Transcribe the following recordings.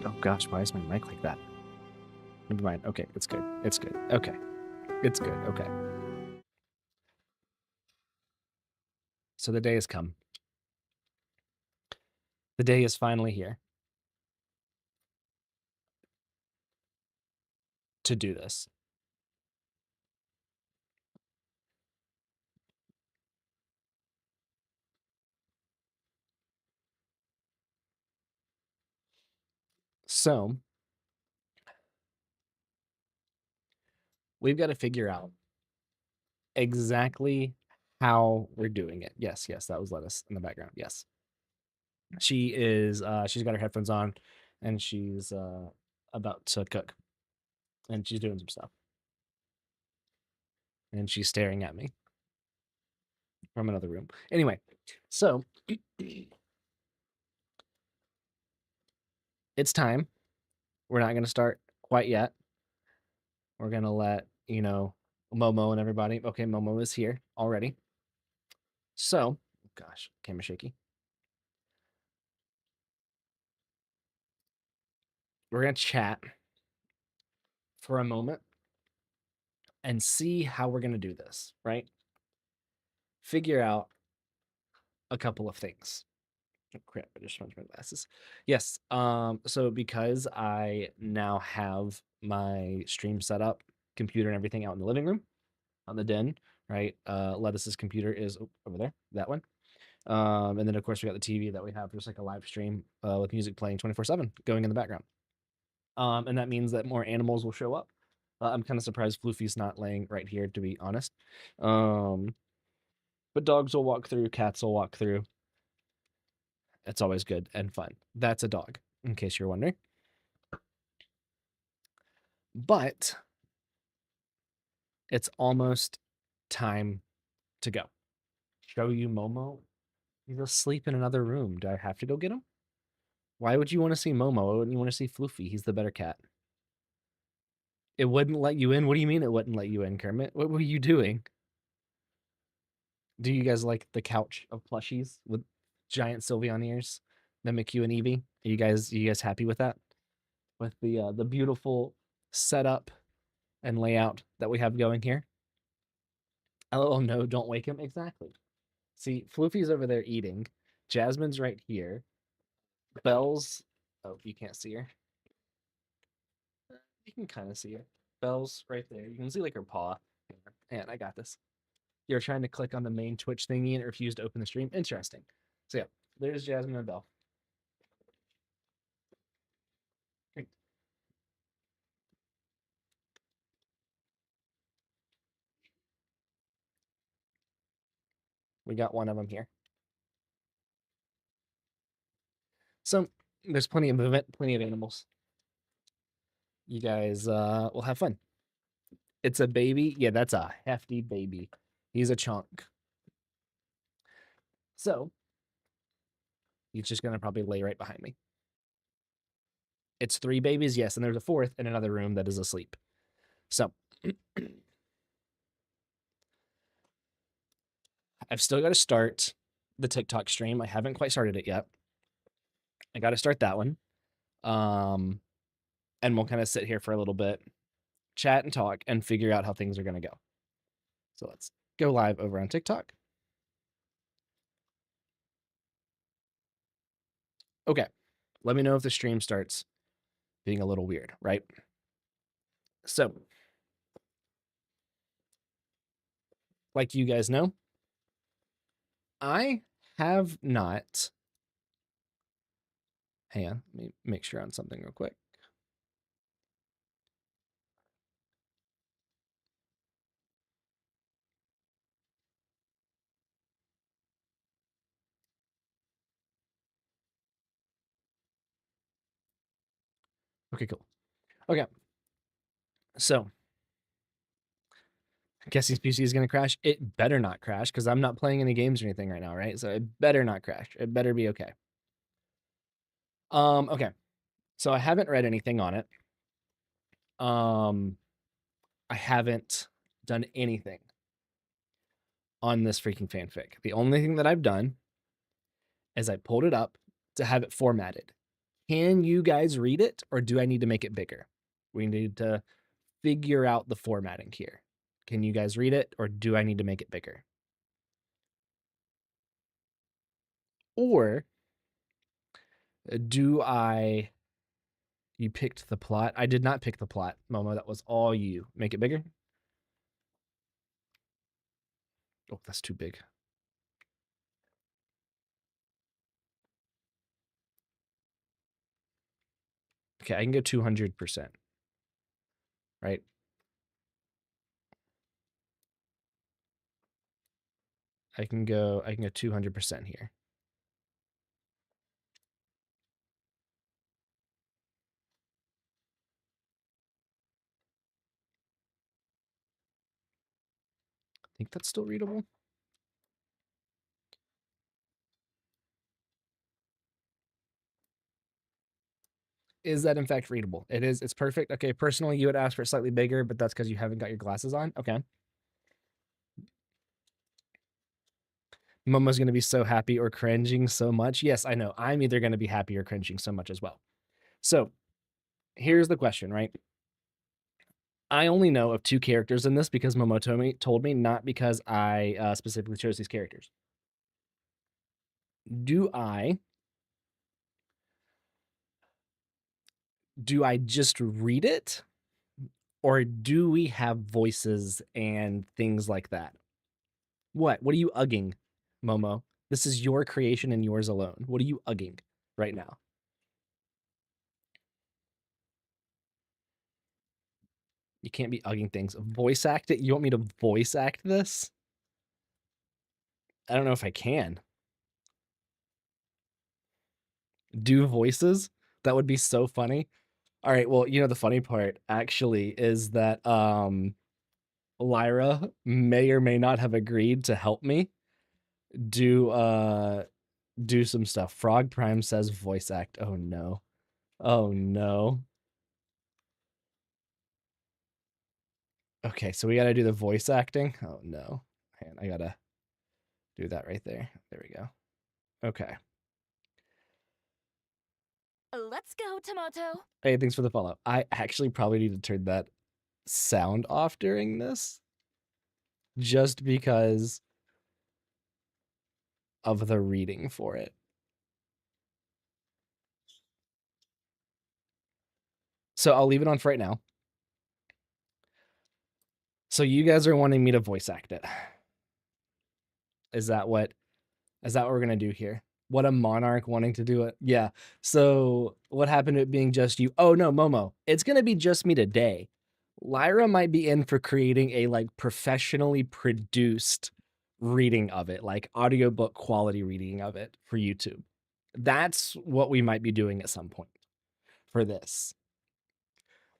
Oh gosh, why is my mic like that? Never mind. Okay, it's good. It's good. Okay. It's good. Okay. So the day has come. The day is finally here to do this. So we've got to figure out exactly how we're doing it. Yes, yes, that was Lettuce in the background. Yes. She's got her headphones on and she's about to cook. And she's doing some stuff. And she's staring at me from another room. Anyway, so it's time. We're not going to start quite yet. We're going to let, Momo and everybody. Okay, Momo is here already. So, gosh, camera shaky. We're going to chat for a moment and see how we're going to do this, right? Figure out a couple of things. Oh, crap, I just changed my glasses. Yes, so because I now have my stream set up, computer and everything out in the living room, on the den, right? Lettuce's computer is over there, that one. And then of course we got the TV that we have just like a live stream with music playing 24/7 going in the background. And that means that more animals will show up. I'm kind of surprised Floofy's not laying right here, to be honest. But dogs will walk through, cats will walk through. It's always good and fun. That's a dog, in case you're wondering. But it's almost time to go. Show you Momo. He's asleep in another room. Do I have to go get him? Why would you want to see Momo? Why wouldn't you want to see Floofy? He's the better cat. It wouldn't let you in? What do you mean it wouldn't let you in, Kermit? What were you doing? Do you guys like the couch of plushies with giant Sylveon ears that make you and Eevee? Are you guys happy with that? With the beautiful setup and layout that we have going here? Oh no, don't wake him. Exactly. See, Floofy's over there eating. Jasmine's right here. Belle's, oh, you can't see her. You can kind of see her. Belle's right there. You can see like her paw. And I got this. You're trying to click on the main Twitch thingy and it refused to open the stream. Interesting. So yeah, there's Jasmine and Belle. Great. We got one of them here. So there's plenty of movement, plenty of animals. You guys will have fun. It's a baby. Yeah, that's a hefty baby. He's a chunk. So he's just gonna probably lay right behind me. It's 3 babies, yes, and there's a 4th in another room that is asleep. So I've still got to start the TikTok stream. I haven't quite started it yet. I got to start that one. And we'll kind of sit here for a little bit, chat and talk, and figure out how things are going to go. So let's go live over on TikTok. Okay. Let me know if the stream starts being a little weird, right? So, like you guys know, I have not. Hang on, let me make sure on something real quick. Okay, cool. Okay. So, guess his PC is going to crash. It better not crash because I'm not playing any games or anything right now, right? So it better not crash. It better be okay. Okay. So I haven't read anything on it. I haven't done anything on this freaking fanfic. The only thing that I've done is I pulled it up to have it formatted. Can you guys read it or do I need to make it bigger? We need to figure out the formatting here. Can you guys read it or do I need to make it bigger? Or do I... You picked the plot. I did not pick the plot, Momo. That was all you. Make it bigger. Oh, that's too big. Okay, I can go 200%. Right? I can go 200% here. I think that's still readable. Is that in fact readable? It is. It's perfect. Okay, personally, you would ask for it slightly bigger, but that's because you haven't got your glasses on. Okay. Momo's going to be so happy or cringing so much. Yes, I know. I'm either going to be happy or cringing so much as well. So here's the question, right? I only know of 2 characters in this because Momo told me, not because I specifically chose these characters. Do I just read it? Or do we have voices and things like that? What? What are you ugging, Momo? This is your creation and yours alone. What are you ugging right now? You can't be ugging things. Voice act it? You want me to voice act this? I don't know if I can. Do voices? That would be so funny. All right, well, the funny part actually is that Lyra may or may not have agreed to help me do do some stuff. Frog Prime says voice act. Oh no. Oh no. Okay, so we gotta do the voice acting. Oh no. Man, I gotta do that right there. There we go. Okay. Let's go, Tomato. Hey, thanks for the follow. I actually probably need to turn that sound off during this just because of the reading for it. So I'll leave it on for right now. So you guys are wanting me to voice act it. Is that what we're gonna do here? What a monarch wanting to do it. Yeah. So what happened to it being just you? Oh no, Momo. It's gonna be just me today. Lyra might be in for creating a professionally produced reading of it, like audiobook quality reading of it for YouTube. That's what we might be doing at some point for this.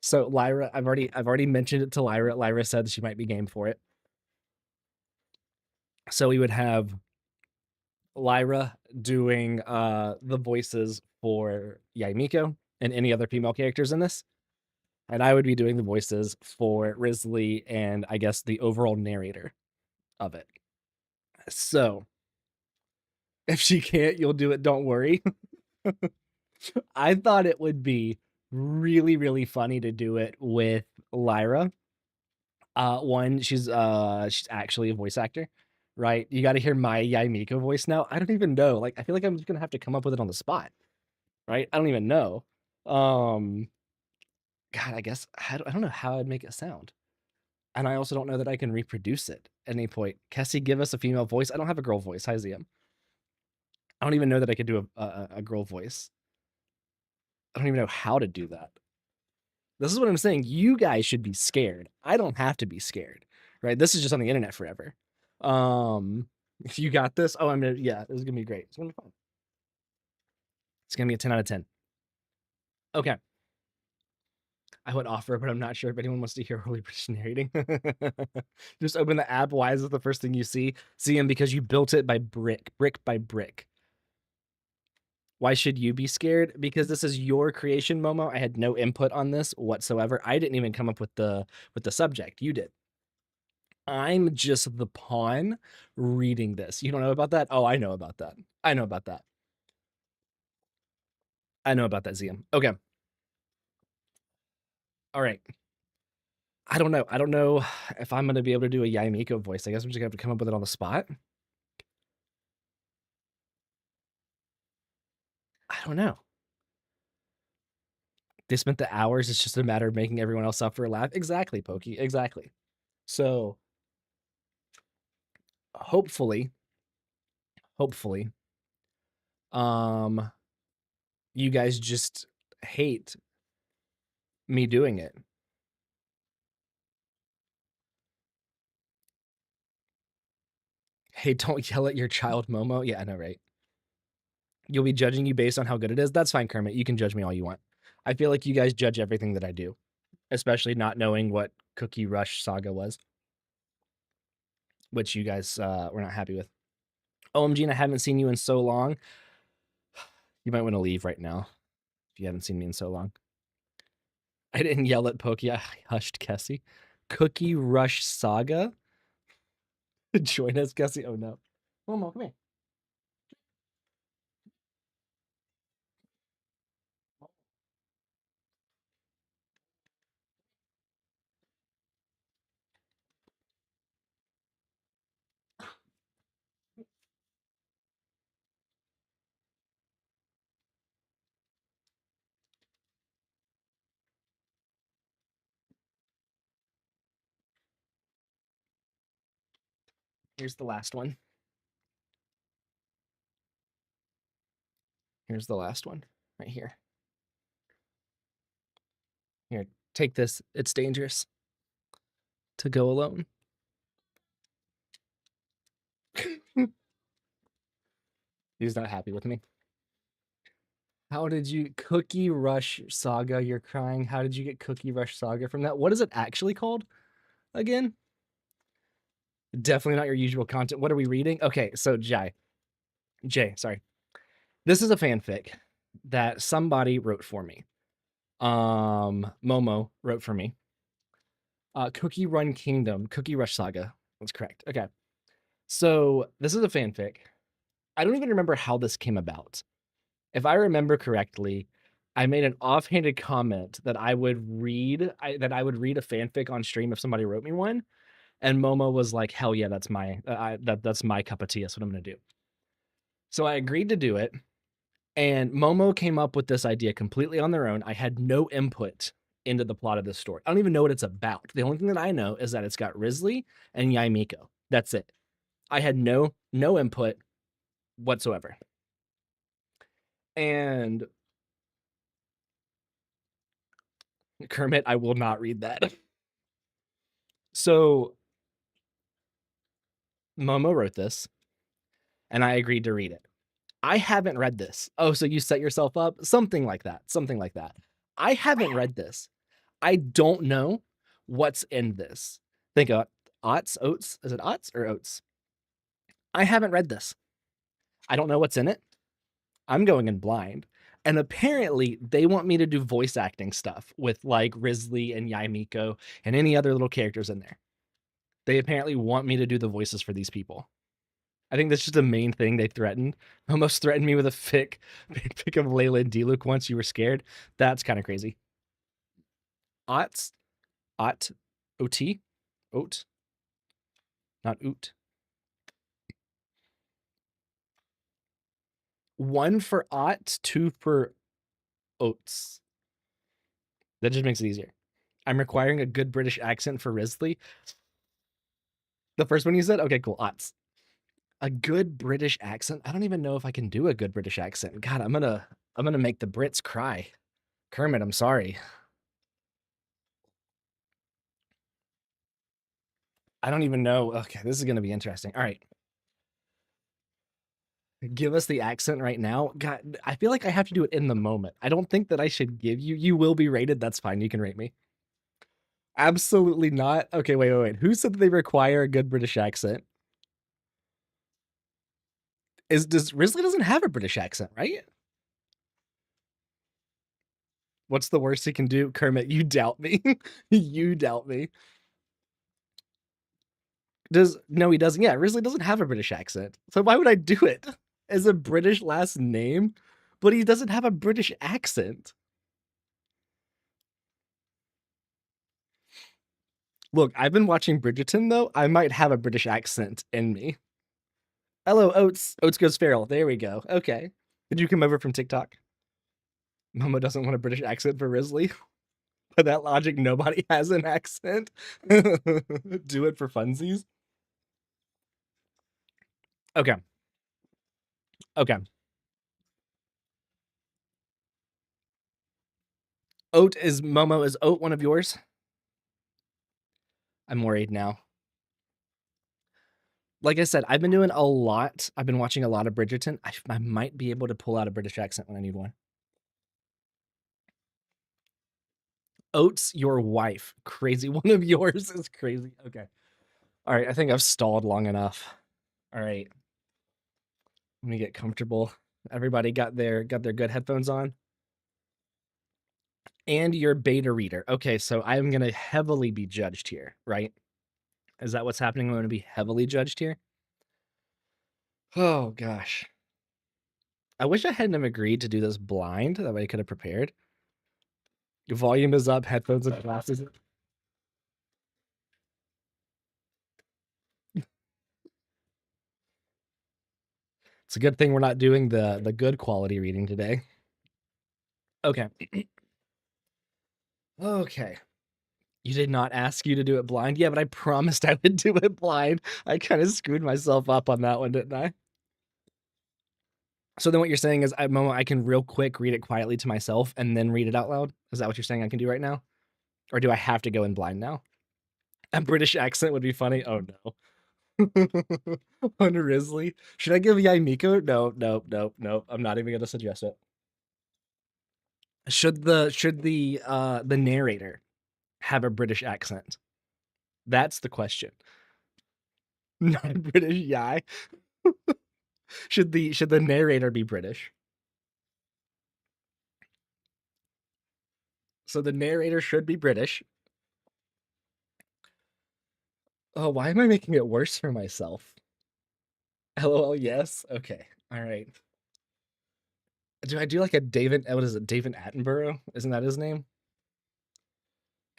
So Lyra, I've already mentioned it to Lyra. Lyra said she might be game for it. So we would have Lyra doing the voices for Yaimiko and any other female characters in this. and I would be doing the voices for Risley and I guess the overall narrator of it. So if she can't, you'll do it. Don't worry. I thought it would be really, really funny to do it with Lyra. One, she's actually a voice actor, right? You got to hear my Yaimiko voice now. I don't even know. Like, I feel like I'm just gonna have to come up with it on the spot, right? I don't even know. Um, God, I guess I don't know how I'd make it sound, and I also don't know that I can reproduce it at any point. Cassie, give us a female voice. I don't have a girl voice. Hi, Ziam. I don't even know that I could do a girl voice. I don't even know how to do that. This is what I'm saying. You guys should be scared. I don't have to be scared, right? This is just on the internet forever. If you got this, oh, yeah, this is gonna be great. It's gonna be fun. It's gonna be a 10 out of 10. Okay. I would offer, but I'm not sure if anyone wants to hear Holy British narrating. Just open the app. Why is it the first thing you see? See him because you built it by brick by brick. Why should you be scared? Because this is your creation, Momo. I had no input on this whatsoever. I didn't even come up with the subject. You did. I'm just the pawn reading this. You don't know about that? Oh, I know about that. I know about that. I know about that, Ziam. Okay. All right. I don't know. I don't know if I'm gonna be able to do a Yaimiko voice. I guess I'm just gonna have to come up with it on the spot. I don't know. They spent the hours. It's just a matter of making everyone else up for a laugh. Exactly, Pokey. Exactly. So hopefully, um, you guys just hate me doing it. Hey, don't yell at your child, Momo. Yeah, I know, right? You'll be judging you based on how good it is. That's fine, Kermit. You can judge me all you want. I feel like you guys judge everything that I do, especially not knowing what Cookie Rush Saga was, which you guys were not happy with. OMG, and I haven't seen you in so long. You might want to leave right now if you haven't seen me in so long. I didn't yell at Pokey. I hushed Kessie. Cookie Rush Saga? Join us, Kessie. Oh, no. Momo, come here. Here's the last one. Here's the last one right here. Here, take this. It's dangerous to go alone. He's not happy with me. How did you Cookie Rush Saga? You're crying. How did you get Cookie Rush Saga from that? What is it actually called again? Definitely not your usual content. What are we reading? Okay, so Jay, sorry. This is a fanfic that somebody wrote for me. Momo wrote for me. Cookie Run Kingdom, Cookie Rush Saga. That's correct. Okay. So this is a fanfic. I don't even remember how this came about. If I remember correctly, I made an offhanded comment that I would read a fanfic on stream if somebody wrote me one, and Momo was like, "Hell yeah, that's that's my cup of tea. That's what I'm gonna do." So I agreed to do it, and Momo came up with this idea completely on their own. I had no input into the plot of this story. I don't even know what it's about. The only thing that I know is that it's got Risley and Yaimiko. That's it. I had no input whatsoever. And Kermit, I will not read that. So Momo wrote this, and I agreed to read it. I haven't read this. Oh, so you set yourself up? Something like that. Something like that. I haven't read this. I don't know what's in this. Think of oats. Is it oats or oats? I haven't read this. I don't know what's in it. I'm going in blind. And apparently they want me to do voice acting stuff with like Risley and Yaimiko and any other little characters in there. They apparently want me to do the voices for these people. I think that's just the main thing they threatened. Almost threatened me with a fic of Layla and D-Luke once. You were scared. That's kind of crazy. Ots, ot, ot, oat, not oot. One for ot, two for oats. That just makes it easier. I'm requiring a good British accent for Risley. The first one you said? Okay, cool. Ots. A good British accent? I don't even know if I can do a good British accent. God, I'm gonna make the Brits cry. Kermit, I'm sorry. I don't even know. Okay, this is gonna be interesting. All right. Give us the accent right now. God, I feel like I have to do it in the moment. I don't think that I should give you. You will be rated. That's fine. You can rate me. Absolutely not. Okay, wait. Who said that they require a good British accent? Does Risley doesn't have a British accent, right? What's the worst he can do? Kermit, you doubt me. You doubt me. No, he doesn't. Yeah, Risley doesn't have a British accent. So why would I do it? As a British last name? But he doesn't have a British accent. Look, I've been watching Bridgerton though. I might have a British accent in me. Hello, Oats. Oats goes feral. There we go. Okay. Did you come over from TikTok? Momo doesn't want a British accent for Risley. By that logic, nobody has an accent. Do it for funsies. Okay. Okay. Momo, is Oat one of yours? I'm worried now. Like I said, I've been doing a lot. I've been watching a lot of Bridgerton. I might be able to pull out a British accent when I need one. Oats, your wife. Crazy. One of yours is crazy. Okay. All right. I think I've stalled long enough. All right. Let me get comfortable. Everybody got their good headphones on. And your beta reader. Okay, so I'm gonna heavily be judged here, right? Is that what's happening? I'm gonna be heavily judged here. Oh gosh. I wish I hadn't have agreed to do this blind. That way I could have prepared. Your volume is up, headphones and glasses. It's a good thing we're not doing the good quality reading today. Okay. Okay. You did not ask you to do it blind? Yeah, but I promised I would do it blind. I kind of screwed myself up on that one, didn't I? So then what you're saying is, Momo, I can real quick read it quietly to myself and then read it out loud? Is that what you're saying I can do right now? Or do I have to go in blind now? A British accent would be funny. Oh no. On Risley. Should I give Yaimiko? No. I'm not even gonna suggest it. Should the narrator have a British accent? That's the question. Not British, yeah. Should the narrator be British? So the narrator should be British. Oh, why am I making it worse for myself? LOL, yes. Okay. All right. Do I do like a David? What is it? David Attenborough? Isn't that his name?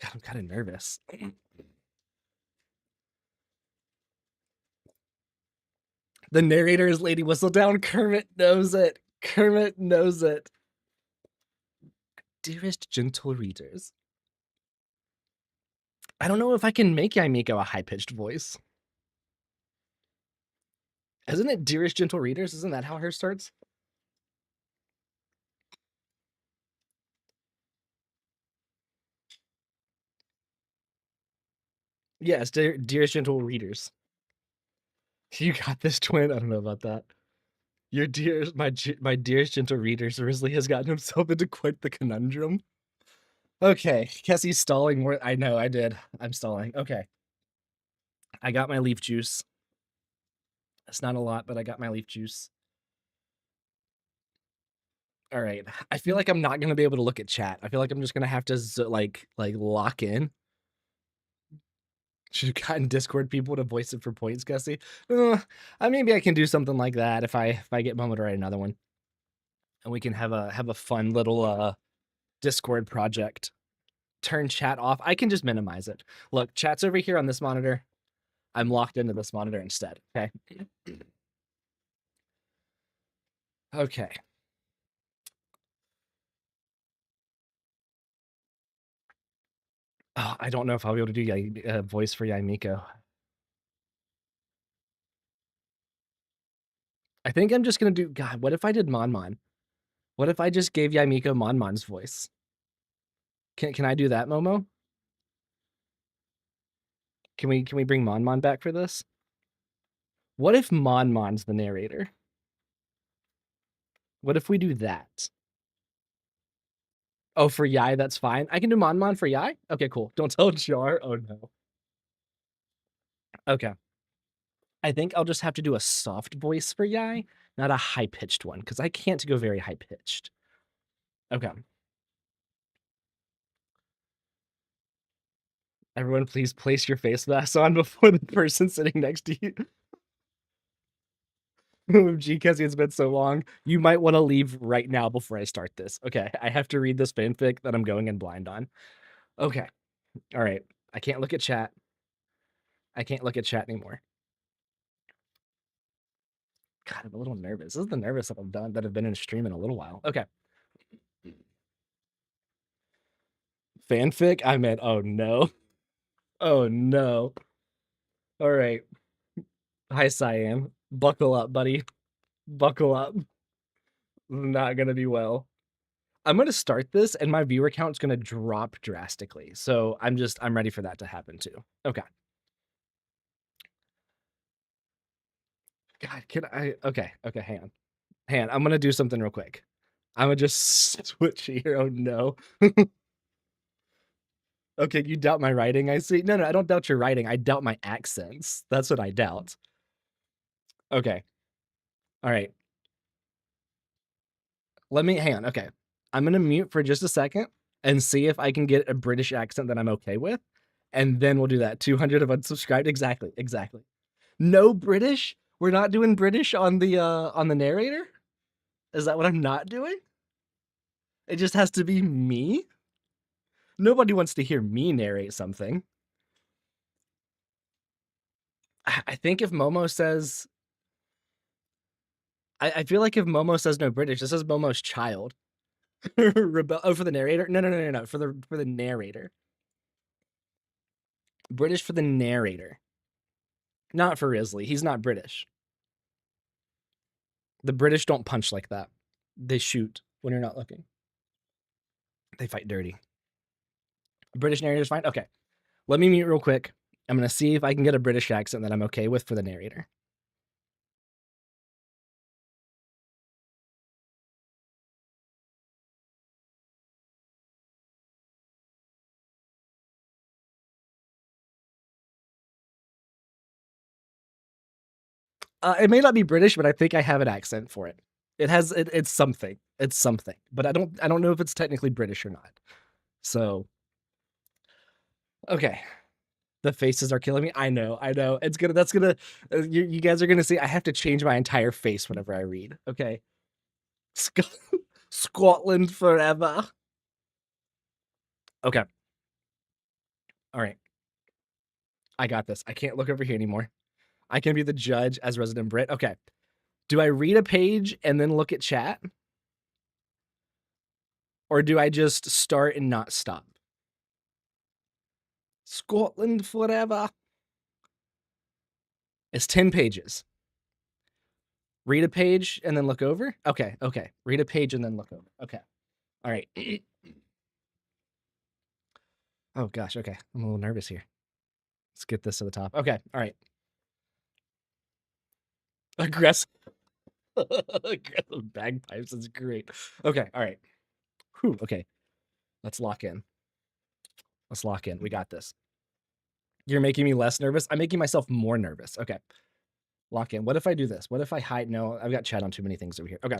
God, I'm kind of nervous. The narrator is Lady Whistledown. Kermit knows it. Kermit knows it. Dearest gentle readers. I don't know if I can make Yaimiko a high-pitched voice. Isn't it Dearest gentle readers? Isn't that how hers starts? Yes, Dearest gentle readers. You got this, twin. I don't know about that. Your dearest, my dearest gentle readers, Risley has gotten himself into quite the conundrum. Okay, Kessie's stalling more. I know, I did. I'm stalling. Okay. I got my leaf juice. It's not a lot, but I got my leaf juice. All right. I feel like I'm not gonna be able to look at chat. I feel like I'm just gonna have to like lock in. Should have gotten Discord people to voice it for points, Gussie. Maybe I can do something like that if I get Momo to write another one, and we can have a fun little Discord project. Turn chat off. I can just minimize it. Look, chat's over here on this monitor. I'm locked into this monitor instead. Okay. Okay. Oh, I don't know if I'll be able to do voice for Yaimiko. I think I'm just gonna do. God, what if I did Mon? What if I just gave Yaimiko Mon's voice? Can I do that, Momo? Can we bring Mon back for this? What if Mon's the narrator? What if we do that? Oh, for Yai, that's fine. I can do Mon for Yai? Okay, cool. Don't tell Jar. Oh, no. Okay. I think I'll just have to do a soft voice for Yai, not a high-pitched one, because I can't go very high-pitched. Okay. Everyone, please place your face mask on before the person sitting next to you. Gee, Cassie, it's been so long. You might want to leave right now before I start this. Okay, I have to read this fanfic that I'm going in blind on. Okay. All right. I can't look at chat. I can't look at chat anymore. God, I'm a little nervous. This is the nervous that I've been in a stream in a little while. Okay. Fanfic? I meant, oh no. Oh no. All right. Hi, Cyan. Buckle up, buddy. Buckle up. Not gonna be well. I'm gonna start this and my viewer count's gonna drop drastically. So I'm ready for that to happen too. Okay. God, can I? Okay, hang on. I'm gonna do something real quick. I'm gonna just switch here. Oh no. Okay, you doubt my writing, I see. No, I don't doubt your writing. I doubt my accents. That's what I doubt. Okay. All right. Hang on. Okay. I'm gonna mute for just a second and see if I can get a British accent that I'm okay with. And then we'll do that. 200 of unsubscribed. Exactly. No British? We're not doing British on the narrator? Is that what I'm not doing? It just has to be me? Nobody wants to hear me narrate something. I think if Momo says I feel like if Momo says no British, this is Momo's child. Oh, for the narrator? No. For the narrator. British for the narrator. Not for Risley. He's not British. The British don't punch like that. They shoot when you're not looking. They fight dirty. British narrator's fine? Okay. Let me mute real quick. I'm going to see if I can get a British accent that I'm okay with for the narrator. It may not be British, but I think I have an accent for it. It's something. It's something. But I don't know if it's technically British or not. So okay. The faces are killing me. I know. You guys are gonna see. I have to change my entire face whenever I read. Okay. Scotland forever. Okay. All right. I got this. I can't look over here anymore. I can be the judge as resident Brit. Okay. Do I read a page and then look at chat? Or do I just start and not stop? Scotland forever. It's 10 pages. Read a page and then look over? Okay. Read a page and then look over. Okay. All right. Oh, gosh. Okay. I'm a little nervous here. Let's get this to the top. Okay. All right. Aggressive. Aggressive bagpipes is great. Okay. All right. Whew. Okay. Let's lock in. We got this. You're making me less nervous. I'm making myself more nervous. Okay. Lock in. What if I do this? What if I hide? No, I've got chat on too many things over here. Okay.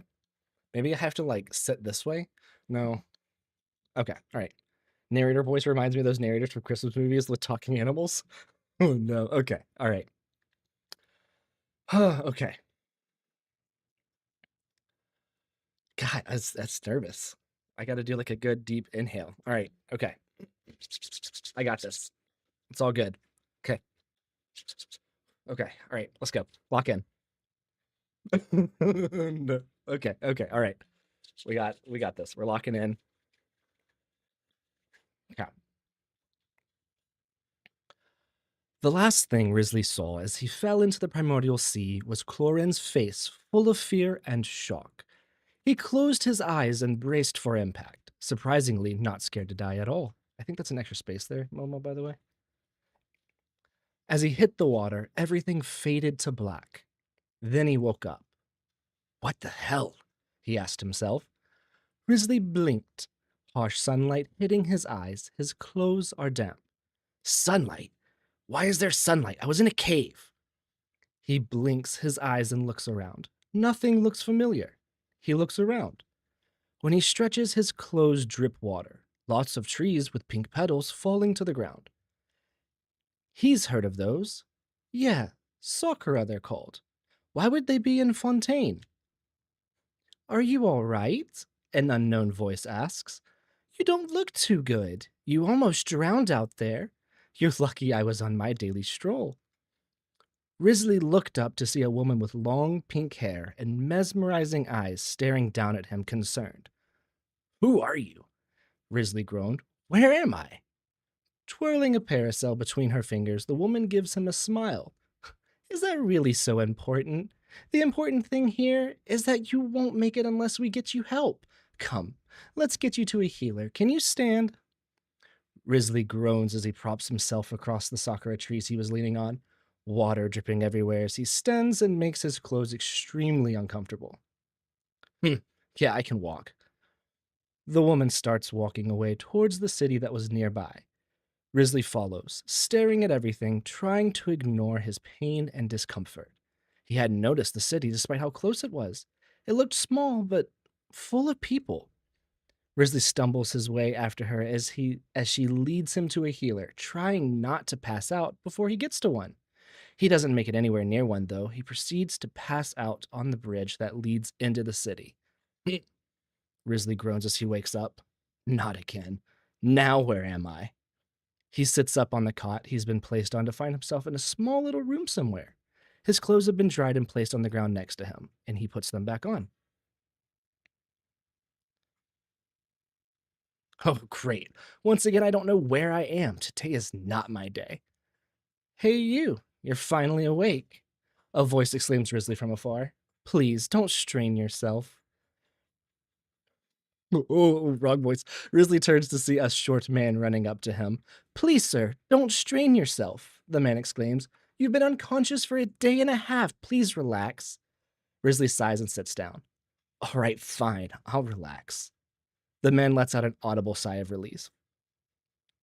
Maybe I have to like sit this way. No. Okay. All right. Narrator voice reminds me of those narrators from Christmas movies with talking animals. Oh no. Okay. All right. Okay. God, that's nervous. I got to do like a good deep inhale. All right. Okay. I got this. It's all good. Okay. Okay. All right. Let's go. Lock in. No. Okay. Okay. All right. We got this. We're locking in. Okay. The last thing Risley saw as he fell into the primordial sea was Clorin's face full of fear and shock. He closed his eyes and braced for impact, surprisingly not scared to die at all. I think that's an extra space there, Momo, by the way. As he hit the water, everything faded to black. Then he woke up. What the hell? He asked himself. Risley blinked. Harsh sunlight hitting his eyes. His clothes are damp. Sunlight? Why is there sunlight? I was in a cave. He blinks his eyes and looks around. Nothing looks familiar. He looks around. When he stretches, his clothes drip water. Lots of trees with pink petals falling to the ground. He's heard of those. Yeah, sakura they're called. Why would they be in Fontaine? Are you all right? An unknown voice asks. You don't look too good. You almost drowned out there. You're lucky I was on my daily stroll. Risley looked up to see a woman with long pink hair and mesmerizing eyes staring down at him, concerned. Who are you? Risley groaned. Where am I? Twirling a parasol between her fingers, the woman gives him a smile. Is that really so important? The important thing here is that you won't make it unless we get you help. Come, let's get you to a healer. Can you stand? Risley groans as he props himself across the sakura trees he was leaning on, water dripping everywhere as he stands and makes his clothes extremely uncomfortable. Yeah, I can walk. The woman starts walking away towards the city that was nearby. Risley follows, staring at everything, trying to ignore his pain and discomfort. He hadn't noticed the city despite how close it was. It looked small, but full of people. Risley stumbles his way after her as she leads him to a healer, trying not to pass out before he gets to one. He doesn't make it anywhere near one, though. He proceeds to pass out on the bridge that leads into the city. Risley groans as he wakes up. Not again. Now where am I? He sits up on the cot he's been placed on to find himself in a small little room somewhere. His clothes have been dried and placed on the ground next to him, and he puts them back on. Oh, great. Once again, I don't know where I am. Today is not my day. Hey, you're finally awake. A voice exclaims Risley from afar. Please, don't strain yourself. Oh, wrong voice. Risley turns to see a short man running up to him. Please, sir, don't strain yourself, the man exclaims. You've been unconscious for a day and a half. Please relax. Risley sighs and sits down. All right, fine. I'll relax. The man lets out an audible sigh of release.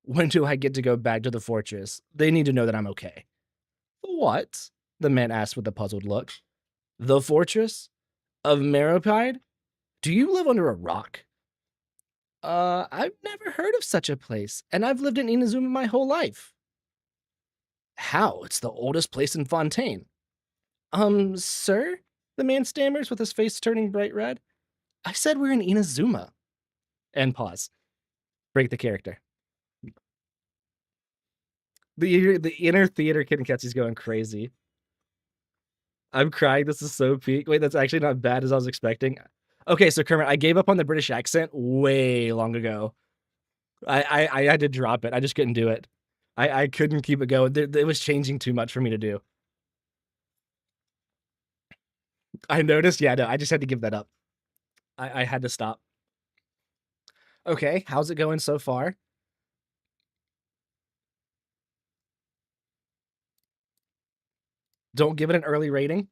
When do I get to go back to the fortress? They need to know that I'm okay. What? The man asked with a puzzled look. The fortress? Of Meropide? Do you live under a rock? I've never heard of such a place, and I've lived in Inazuma my whole life. How? It's the oldest place in Fontaine. Sir? The man stammers with his face turning bright red. I said we're in Inazuma. And pause. Break the character. The inner theater Kinketsu's going crazy. I'm crying. This is so peak. Wait, that's actually not bad as I was expecting. Okay, so Kermit, I gave up on the British accent way long ago. I had to drop it. I just couldn't do it. I couldn't keep it going. It was changing too much for me to do. I noticed. Yeah, no, I just had to give that up. I had to stop. Okay, how's it going so far? Don't give it an early rating.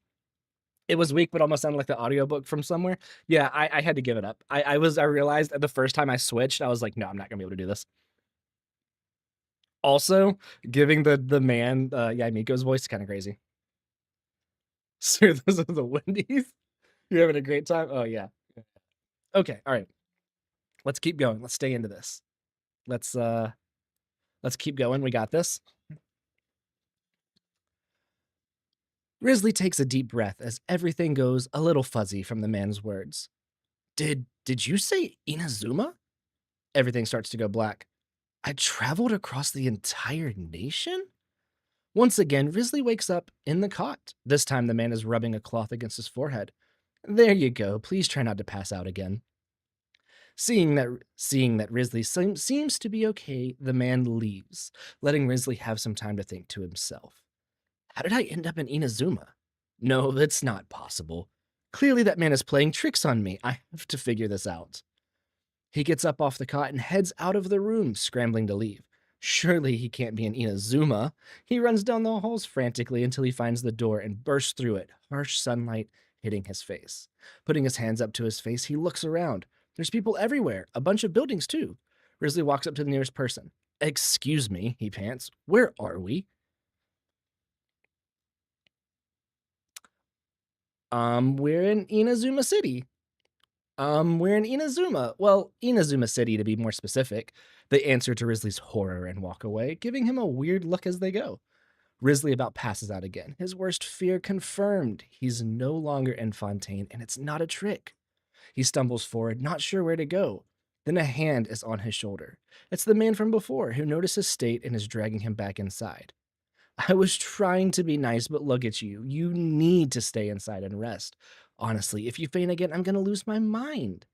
It was weak, but almost sounded like the audiobook from somewhere. Yeah, I had to give it up. I realized the first time I switched, I was like, no, I'm not gonna be able to do this. Also, giving the man, yeah, Miko's voice is kind of crazy. So those are the Wendy's. You're having a great time. Oh yeah. Okay, all right. Let's keep going. Let's stay into this. Let's uh let's keep going. We got this. Risley takes a deep breath as everything goes a little fuzzy from the man's words. Did you say Inazuma? Everything starts to go black. I traveled across the entire nation? Once again, Risley wakes up in the cot. This time the man is rubbing a cloth against his forehead. There you go. Please try not to pass out again. Seeing that Risley seems to be okay, the man leaves, letting Risley have some time to think to himself. How did I end up in Inazuma? No, that's not possible. Clearly that man is playing tricks on me. I have to figure this out. He gets up off the cot and heads out of the room, scrambling to leave. Surely he can't be in Inazuma. He runs down the halls frantically until he finds the door and bursts through it, harsh sunlight hitting his face. Putting his hands up to his face, he looks around. There's people everywhere, a bunch of buildings too. Risley walks up to the nearest person. Excuse me, he pants. Where are we? We're in Inazuma City. We're in Inazuma. Well, Inazuma City to be more specific. They answer to Risley's horror and walk away, giving him a weird look as they go. Risley about passes out again. His worst fear confirmed. He's no longer in Fontaine, and it's not a trick. He stumbles forward, not sure where to go. Then a hand is on his shoulder. It's the man from before who noticed his state and is dragging him back inside. I was trying to be nice, but look at you. You need to stay inside and rest. Honestly, if you faint again, I'm going to lose my mind.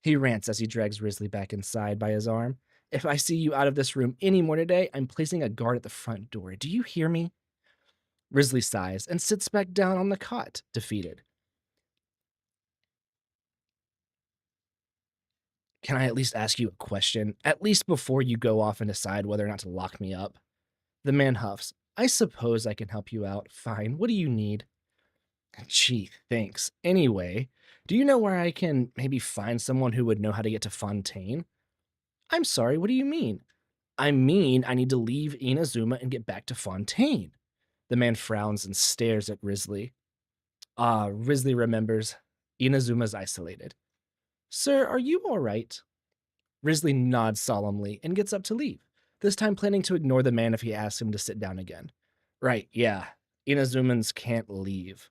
He rants as he drags Risley back inside by his arm. If I see you out of this room any more today, I'm placing a guard at the front door. Do you hear me? Risley sighs and sits back down on the cot, defeated. Can I at least ask you a question? At least before you go off and decide whether or not to lock me up? The man huffs. I suppose I can help you out. Fine. What do you need? Gee, thanks. Anyway, do you know where I can maybe find someone who would know how to get to Fontaine? I'm sorry, what do you mean? I mean, I need to leave Inazuma and get back to Fontaine. The man frowns and stares at Risley. Ah, Risley remembers. Inazuma's isolated. Sir, are you all right? Risley nods solemnly and gets up to leave, this time planning to ignore the man if he asks him to sit down again. Right, yeah. Inazumans can't leave.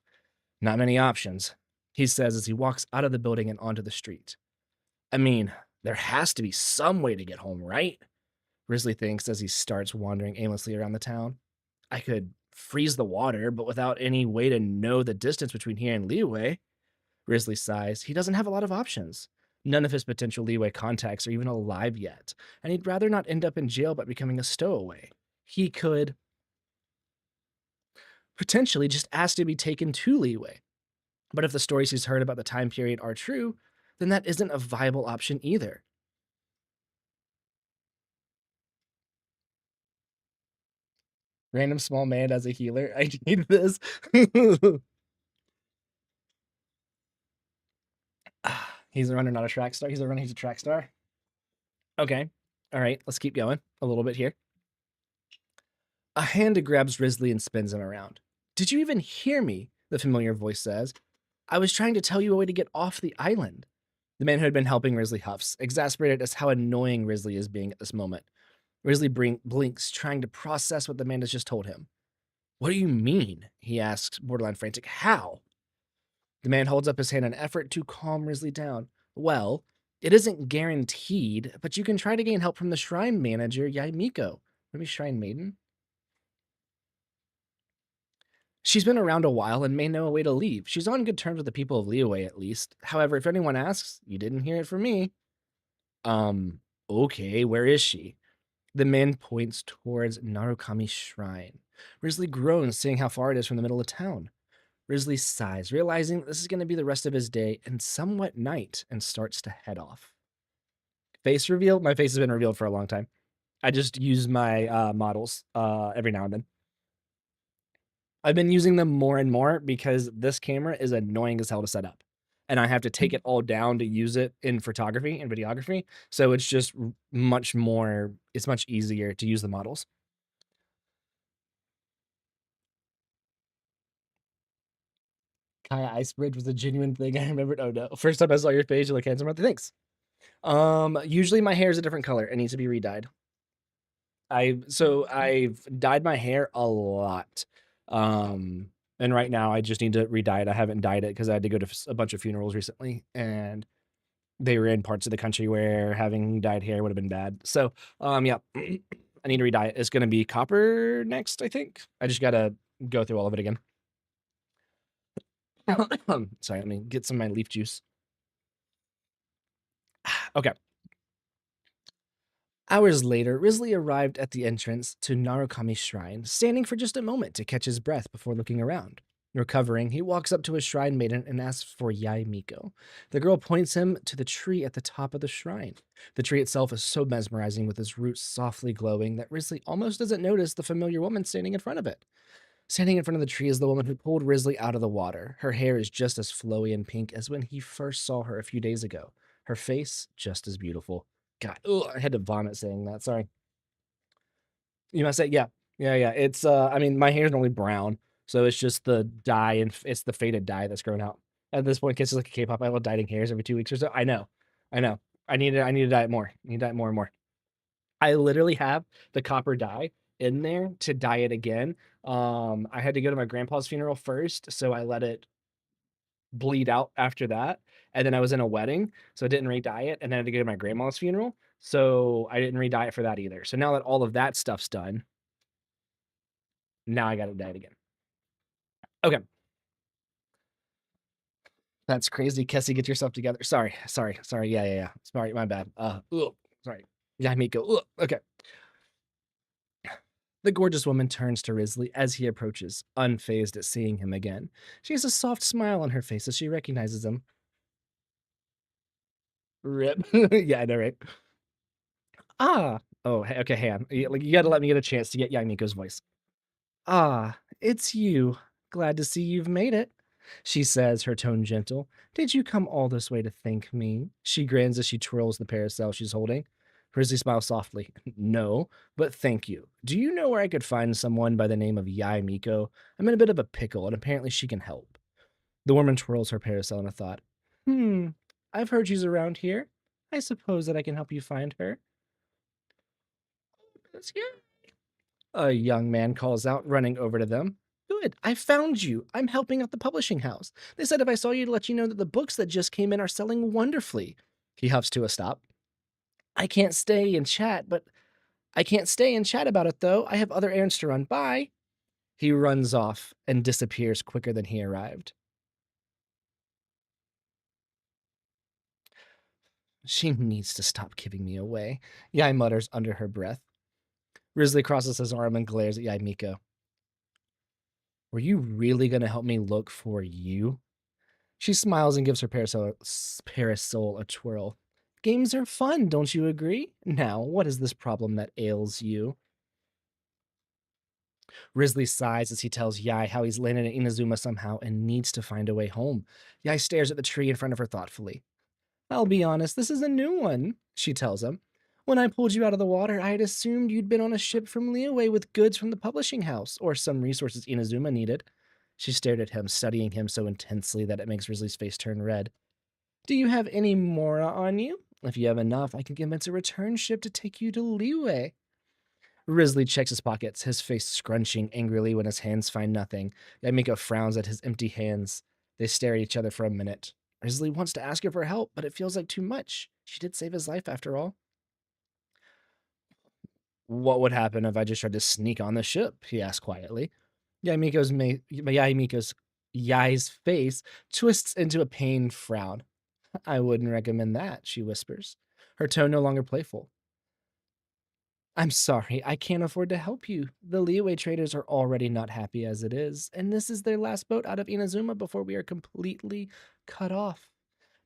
Not many options, he says as he walks out of the building and onto the street. I mean, there has to be some way to get home, right? Risley thinks as he starts wandering aimlessly around the town. I could freeze the water, but without any way to know the distance between here and Leeway. Risley sighs. He doesn't have a lot of options. None of his potential Leeway contacts are even alive yet, and he'd rather not end up in jail by becoming a stowaway. He could potentially just ask to be taken to Leeway. But if the stories he's heard about the time period are true, then that isn't a viable option either. Random small man as a healer. I need this. He's a runner, not a track star. He's a runner, he's a track star. Okay. All right, let's keep going a little bit here. A hand grabs Risley and spins him around. Did you even hear me? The familiar voice says. I was trying to tell you a way to get off the island. The man who had been helping Risley huffs, exasperated as how annoying Risley is being at this moment. Risley blinks, trying to process what the man has just told him. What do you mean? He asks, borderline frantic. How? The man holds up his hand in an effort to calm Risley down. Well, it isn't guaranteed, but you can try to gain help from the shrine manager, Yaimiko. Maybe Shrine Maiden? She's been around a while and may know a way to leave. She's on good terms with the people of Leeway, at least. However, if anyone asks, you didn't hear it from me. Um, okay, where is she? The man points towards Narukami's shrine. Risley groans, seeing how far it is from the middle of town. Risley sighs, realizing this is going to be the rest of his day and somewhat night, and starts to head off. Face reveal? My face has been revealed for a long time. I just use my models every now and then. I've been using them more and more because this camera is annoying as hell to set up. And I have to take it all down to use it in photography and videography. So it's just much more, it's much easier to use the models. Kaya Ice Bridge was a genuine thing. I remembered. Oh no. First time I saw your page, you look handsome. Thanks. Usually my hair is a different color. It needs to be re-dyed. I've dyed my hair a lot. And right now I just need to re-dye it. I haven't dyed it because I had to go to a bunch of funerals recently, and they were in parts of the country where having dyed hair would have been bad. So, yeah, I need to re-dye it. It's gonna be copper next, I think. I just gotta go through all of it again. Sorry, let me get some of my leaf juice. Okay. Hours later, Risley arrived at the entrance to Narukami's shrine, standing for just a moment to catch his breath before looking around. Recovering, he walks up to a shrine maiden and asks for Yai Miko. The girl points him to the tree at the top of the shrine. The tree itself is so mesmerizing with its roots softly glowing that Risley almost doesn't notice the familiar woman standing in front of it. Standing in front of the tree is the woman who pulled Risley out of the water. Her hair is just as flowy and pink as when he first saw her a few days ago. Her face just as beautiful. God, ugh, I had to vomit saying that. Sorry. You must say, yeah, yeah. It's I mean, my hair's normally brown, so it's just the dye and it's the faded dye that's grown out. At this point, kids like a K-pop idol dyeing hairs every 2 weeks or so. I know. I need to dye it more. I need to dye it more and more. I literally have the copper dye in there to dye it again. I had to go to my grandpa's funeral first, so I let it bleed out after that. And then I was in a wedding, so I didn't re-dye it. And then I had to go to my grandma's funeral, so I didn't re-dye it for that either. So now that all of that stuff's done, now I gotta dye it again. Okay. That's crazy. Kessie, get yourself together. Sorry. Yeah. Sorry, my bad. Ugh, sorry. Yeah, Miko. Ugh. Okay. The gorgeous woman turns to Risley as he approaches, unfazed at seeing him again. She has a soft smile on her face as she recognizes him. Rip. Yeah, I know, right? Ah. Oh, okay, hang on. You gotta let me get a chance to get Yamiko's voice. Ah, it's you. Glad to see you've made it, she says, her tone gentle. Did you come all this way to thank me? She grins as she twirls the parasol she's holding. Risley smiles softly. No, but thank you. Do you know where I could find someone by the name of Yai Miko? I'm in a bit of a pickle, and apparently she can help. The woman twirls her parasol in a thought. I've heard she's around here. I suppose that I can help you find her. That's here. A young man calls out, running over to them. Good, I found you. I'm helping out the publishing house. They said if I saw you to let you know that the books that just came in are selling wonderfully. He huffs to a stop. I can't stay and chat, but I can't stay and chat about it, though. I have other errands to run by. He runs off and disappears quicker than he arrived. She needs to stop giving me away, Yai mutters under her breath. Risley crosses his arm and glares at Yai Miko. Were you really going to help me look for you? She smiles and gives her parasol a twirl. Games are fun, don't you agree? Now, what is this problem that ails you? Risley sighs as he tells Yai how he's landed in Inazuma somehow and needs to find a way home. Yai stares at the tree in front of her thoughtfully. I'll be honest, this is a new one, she tells him. When I pulled you out of the water, I had assumed you'd been on a ship from Liyue with goods from the publishing house, or some resources Inazuma needed. She stared at him, studying him so intensely that it makes Risley's face turn red. Do you have any Mora on you? If you have enough, I can convince a return ship to take you to Liyue. Risley checks his pockets, his face scrunching angrily when his hands find nothing. Yamiko frowns at his empty hands. They stare at each other for a minute. Risley wants to ask her for help, but it feels like too much. She did save his life, after all. What would happen if I just tried to sneak on the ship? He asked quietly. Yai's face twists into a pained frown. I wouldn't recommend that, she whispers, her tone no longer playful. I'm sorry, I can't afford to help you. The Liyue traders are already not happy as it is, and this is their last boat out of Inazuma before we are completely cut off.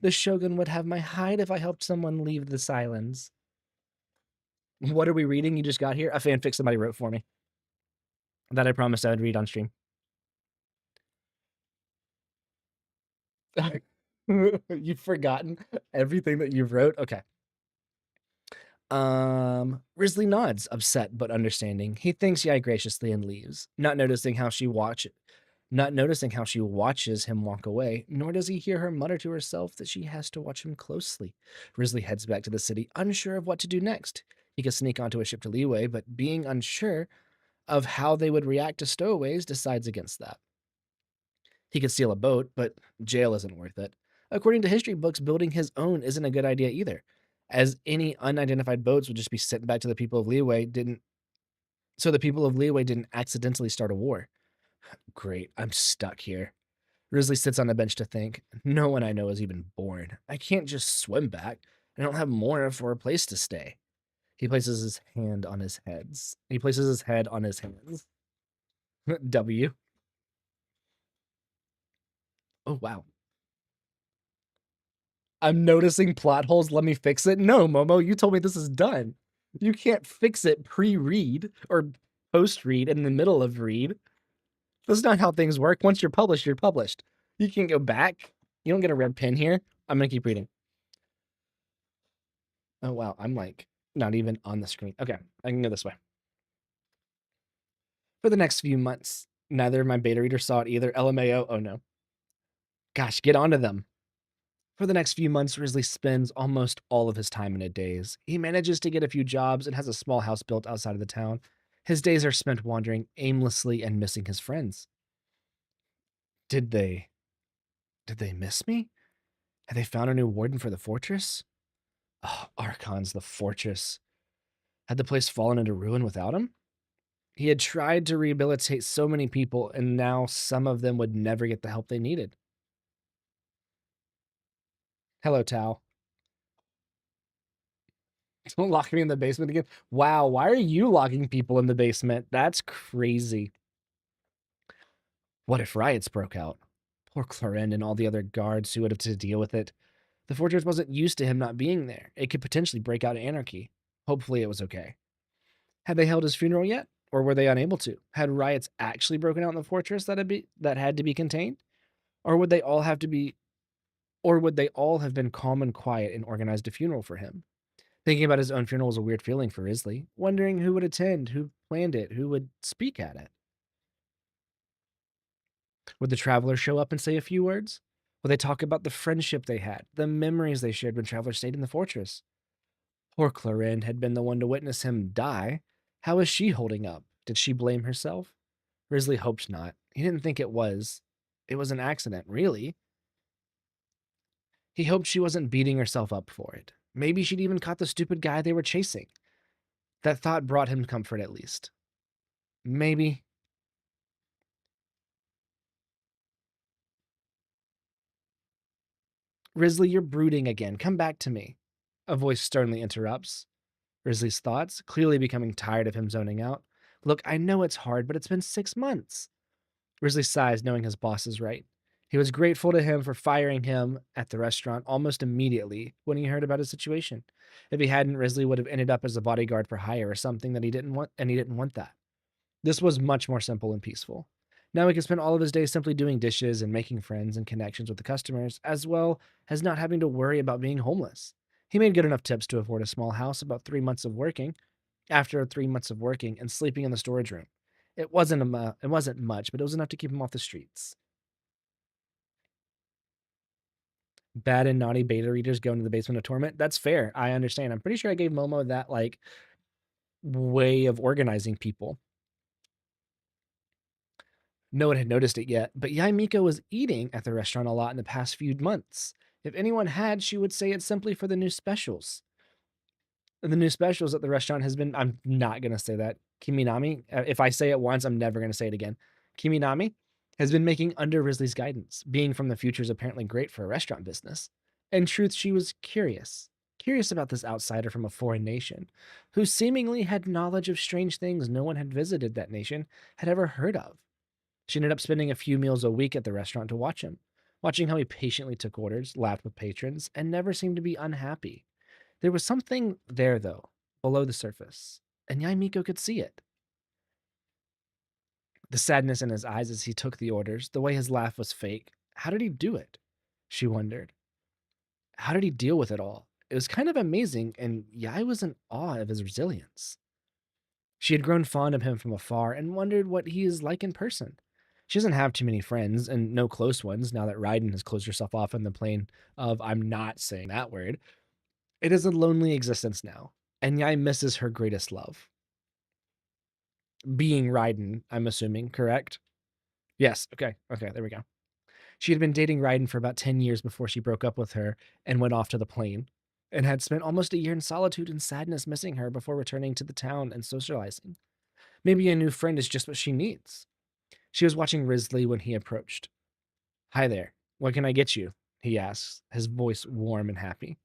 The Shogun would have my hide if I helped someone leave this islands. What are we reading? You just got here? A fanfic somebody wrote for me that I promised I would read on stream. You've forgotten everything that you wrote? Okay. Risley nods, upset but understanding. He thanks Yai graciously and leaves, not noticing how she watches not noticing how she watches him walk away, nor does he hear her mutter to herself that she has to watch him closely. Risley heads back to the city, unsure of what to do next. He could sneak onto a ship to Leeway, but being unsure of how they would react to stowaways, decides against that. He could steal a boat, but jail isn't worth it. According to history books, building his own isn't a good idea either, as any unidentified boats would just be sent back to the people of Leeway didn't so the people of Leeway didn't accidentally start a war. Great, I'm stuck here. Risley sits on a bench to think. No one I know is even born. I can't just swim back. I don't have more for a place to stay. He places his hand on his heads. He places his head on his hands. W. Oh wow. I'm noticing plot holes. Let me fix it. No, Momo, you told me this is done. You can't fix it pre-read or post-read in the middle of read. That's not how things work. Once you're published, you're published. You can't go back. You don't get a red pen here. I'm gonna keep reading. Oh wow, I'm like not even on the screen. Okay, I can go this way. For the next few months, neither of my beta readers saw it either. LMAO. Oh no. Gosh, get onto them. For the next few months, Risley spends almost all of his time in a daze. He manages to get a few jobs and has a small house built outside of the town. His days are spent wandering aimlessly and missing his friends. Did they miss me? Had they found a new warden for the fortress? Oh, Archon's the fortress. Had the place fallen into ruin without him? He had tried to rehabilitate so many people, and now some of them would never get the help they needed. Hello, Tao. Don't lock me in the basement again. Wow, why are you locking people in the basement? That's crazy. What if riots broke out? Poor Clarend and all the other guards who would have to deal with it. The fortress wasn't used to him not being there. It could potentially break out anarchy. Hopefully it was okay. Had they held his funeral yet? Or were they unable to? Had riots actually broken out in the fortress that had to be contained? Or would they all have to be or would they all have been calm and quiet and organized a funeral for him? Thinking about his own funeral was a weird feeling for Risley, wondering who would attend, who planned it, who would speak at it. Would the travelers show up and say a few words? Would they talk about the friendship they had, the memories they shared when travelers stayed in the fortress? Poor Clarinde had been the one to witness him die. How is she holding up? Did she blame herself? Risley hoped not. He didn't think it was. It was an accident, really. He hoped she wasn't beating herself up for it. Maybe she'd even caught the stupid guy they were chasing. That thought brought him comfort at least. Maybe. Risley, you're brooding again. Come back to me. A voice sternly interrupts Risley's thoughts, clearly becoming tired of him zoning out. Look, I know it's hard, but it's been 6 months. Risley sighs, knowing his boss is right. He was grateful to him for firing him at the restaurant almost immediately when he heard about his situation. If he hadn't, Risley would have ended up as a bodyguard for hire or something that he didn't want, and he didn't want that. This was much more simple and peaceful. Now he could spend all of his days simply doing dishes and making friends and connections with the customers, as well as not having to worry about being homeless. He made good enough tips to afford a small house about 3 months of working, after 3 months of working and sleeping in the storage room. It wasn't much, but it was enough to keep him off the streets. Bad and naughty beta readers go into the basement of torment. That's fair. I understand. I'm pretty sure I gave Momo that like way of organizing people. No one had noticed it yet, but Yai Miko was eating at the restaurant a lot in the past few months. If anyone had, she would say it's simply for the new specials. The new specials at the restaurant has been, I'm not going to say that. Kiminami, if I say it once, I'm never going to say it again. Kiminami has been making under Risley's guidance. Being from the future is apparently great for a restaurant business. In truth, she was curious about this outsider from a foreign nation, who seemingly had knowledge of strange things no one had visited that nation had ever heard of. She ended up spending a few meals a week at the restaurant to watch him, watching how he patiently took orders, laughed with patrons, and never seemed to be unhappy. There was something there, though, below the surface, and Yaimiko could see it. The sadness in his eyes as he took the orders, the way his laugh was fake. How did he do it? She wondered. How did he deal with it all? It was kind of amazing, and Yai was in awe of his resilience. She had grown fond of him from afar and wondered what he is like in person. She doesn't have too many friends and no close ones now that Raiden has closed herself off in the plane of I'm not saying that word. It is a lonely existence now, and Yai misses her greatest love. Being Raiden, I'm assuming, correct? Yes. Okay. Okay. There we go. She had been dating Raiden for about 10 years before she broke up with her and went off to the plane, and had spent almost a year in solitude and sadness missing her before returning to the town and socializing. Maybe a new friend is just what she needs. She was watching Risley when he approached. Hi there. What can I get you? He asks, his voice warm and happy.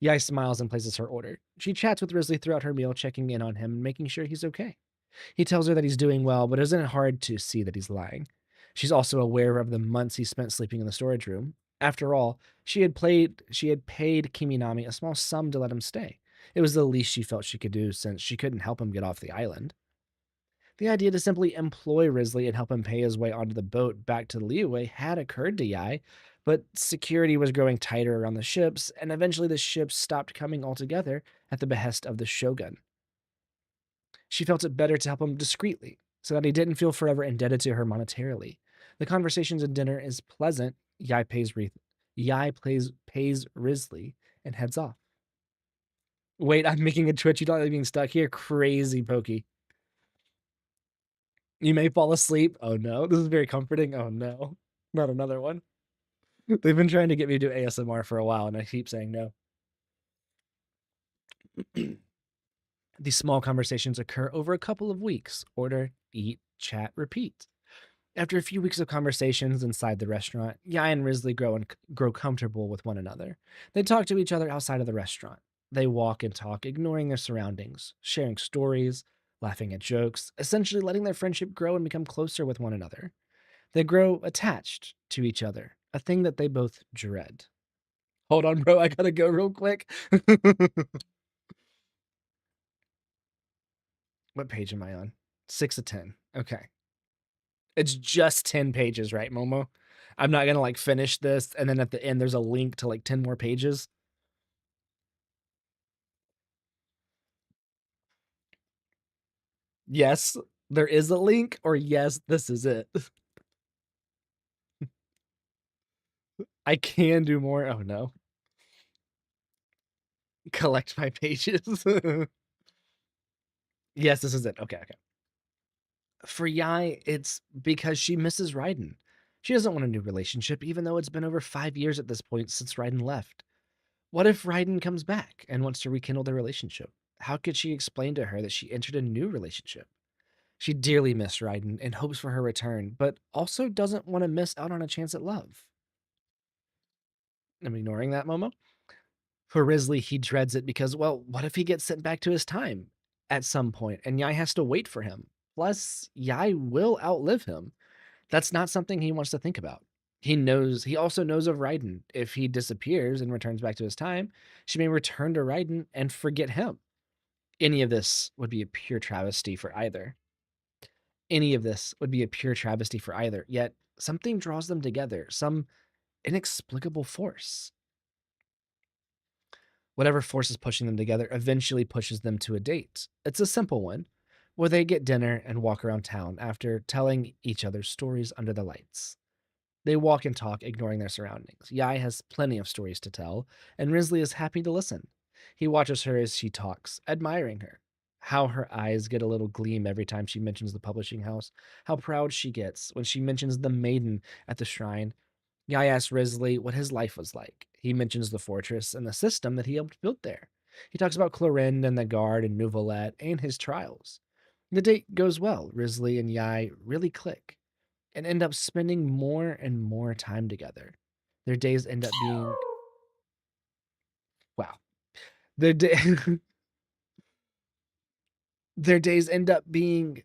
Yai smiles and places her order. She chats with Risley throughout her meal, checking in on him and making sure he's okay. He tells her that he's doing well, but isn't it hard to see that he's lying? She's also aware of the months he spent sleeping in the storage room. After all, she had paid Kiminami a small sum to let him stay. It was the least she felt she could do since she couldn't help him get off the island. The idea to simply employ Risley and help him pay his way onto the boat back to Liyue had occurred to Yai, but security was growing tighter around the ships, and eventually the ships stopped coming altogether at the behest of the Shogun. She felt it better to help him discreetly, so that he didn't feel forever indebted to her monetarily. The conversations at dinner is pleasant. Yai pays Risley and heads off. Wait, I'm making a twitch. You don't like being stuck here? Crazy pokey. You may fall asleep. Oh no. This is very comforting. Oh no. Not another one. They've been trying to get me to do ASMR for a while, and I keep saying no. These small conversations occur over a couple of weeks. Order, eat, chat, repeat. After a few weeks of conversations inside the restaurant, Yai and Risley grow comfortable with one another. They talk to each other outside of the restaurant. They walk and talk, ignoring their surroundings, sharing stories, laughing at jokes, essentially letting their friendship grow and become closer with one another. They grow attached to each other, a thing that they both dread. Hold on, bro. I gotta go real quick. What page am I on? 6 of 10. Okay. It's just 10 pages, right, Momo? I'm not gonna like finish this and then at the end there's a link to like 10 more pages. Yes, there is a link, or yes, this is it. I can do more. Oh no. Collect my pages. Yes, this is it. Okay, okay. For Yai, it's because she misses Raiden. She doesn't want a new relationship, even though it's been over 5 years at this point since Raiden left. What if Raiden comes back and wants to rekindle their relationship? How could she explain to her that she entered a new relationship? She dearly missed Raiden and hopes for her return, but also doesn't want to miss out on a chance at love. I'm ignoring that, Momo. For Risley, he dreads it because, well, what if he gets sent back to his time at some point and Yai has to wait for him? Plus, Yai will outlive him. That's not something he wants to think about. He also knows of Raiden. If he disappears and returns back to his time, she may return to Raiden and forget him. Any of this would be a pure travesty for either. Any of this would be a pure travesty for either, yet something draws them together, some inexplicable force. Whatever force is pushing them together eventually pushes them to a date. It's a simple one, where they get dinner and walk around town after telling each other stories under the lights. They walk and talk, ignoring their surroundings. Yai has plenty of stories to tell, and Risley is happy to listen. He watches her as she talks, admiring her. How her eyes get a little gleam every time she mentions the publishing house. How proud she gets when she mentions the maiden at the shrine. Yai asks Risley what his life was like. He mentions the fortress and the system that he helped build there. He talks about Clorinde and the guard and Nouvelette and his trials. The date goes well. Risley and Yai really click and end up spending more and more time together. Their days end up being wow. Their day their days end up being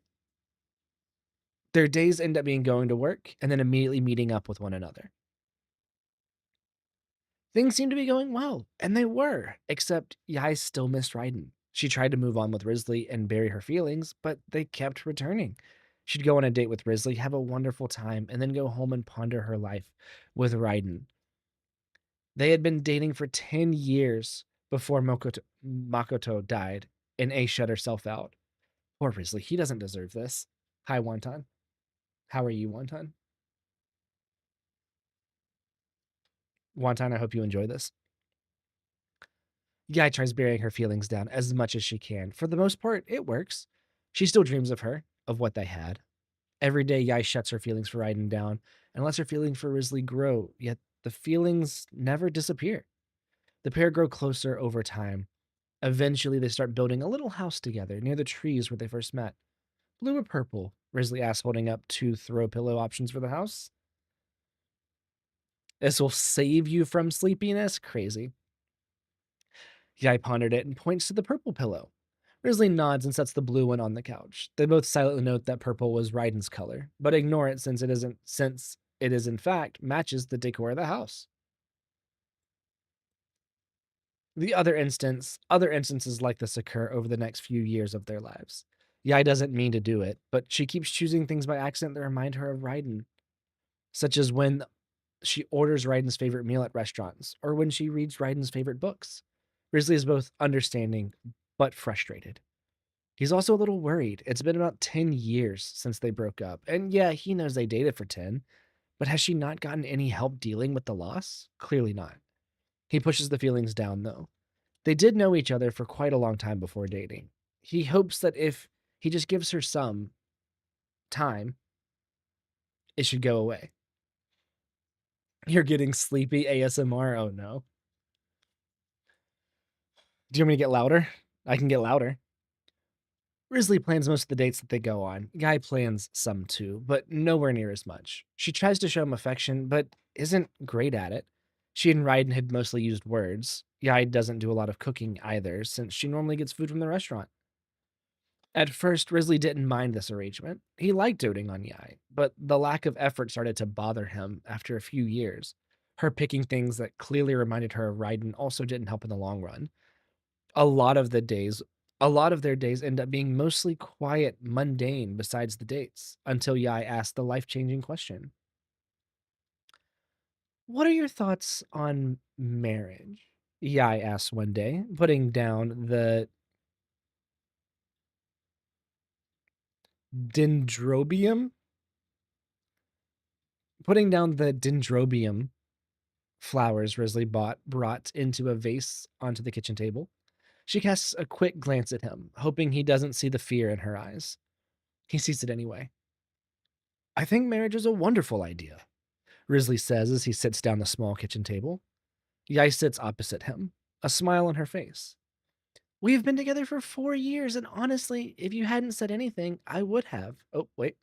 their days end up being going to work and then immediately meeting up with one another. Things seem to be going well, and they were, except Yai still missed Raiden. She tried to move on with Risley and bury her feelings, but they kept returning. She'd go on a date with Risley, have a wonderful time, and then go home and ponder her life with Raiden. They had been dating for 10 years before Makoto died, and A shut herself out. Poor Risley, he doesn't deserve this. Hi, Wonton. How are you, Wonton? Wonton, I hope you enjoy this. Yai tries burying her feelings down as much as she can. For the most part, it works. She still dreams of her, of what they had. Every day, Yai shuts her feelings for Raiden down and lets her feeling for Risley grow, yet the feelings never disappear. The pair grow closer over time. Eventually, they start building a little house together near the trees where they first met. Blue or purple? Risley asked, holding up two throw pillow options for the house. This will save you from sleepiness? Crazy. Yai pondered it and points to the purple pillow. Risley nods and sets the blue one on the couch. They both silently note that purple was Raiden's color, but ignore it since it is in fact matches the decor of the house. Other instances like this occur over the next few years of their lives. Yai doesn't mean to do it, but she keeps choosing things by accident that remind her of Raiden, such as when she orders Raiden's favorite meal at restaurants, or when she reads Raiden's favorite books. Risley is both understanding but frustrated. He's also a little worried. It's been about 10 years since they broke up. And yeah, he knows they dated for 10, but has she not gotten any help dealing with the loss? Clearly not. He pushes the feelings down, though. They did know each other for quite a long time before dating. He hopes that if he just gives her some time, it should go away. You're getting sleepy ASMR? Oh no. Do you want me to get louder? I can get louder. Risley plans most of the dates that they go on. Guy plans some too, but nowhere near as much. She tries to show him affection, but isn't great at it. She and Ryden had mostly used words. Yai doesn't do a lot of cooking either, since she normally gets food from the restaurant. At first, Risley didn't mind this arrangement. He liked doting on Yai, but the lack of effort started to bother him after a few years. Her picking things that clearly reminded her of Ryden also didn't help in the long run. A lot of the days a lot of their days end up being mostly quiet, mundane besides the dates, until Yai asked the life-changing question. "What are your thoughts on marriage?" Yai asked one day, dendrobium putting down the dendrobium flowers Risley brought into a vase onto the kitchen table. She casts a quick glance at him, hoping he doesn't see the fear in her eyes. He sees it anyway. "I think marriage is a wonderful idea," Risley says as he sits down the small kitchen table. Yai sits opposite him, a smile on her face. "We have been together for 4 years, and honestly, if you hadn't said anything, I would have." Oh, wait.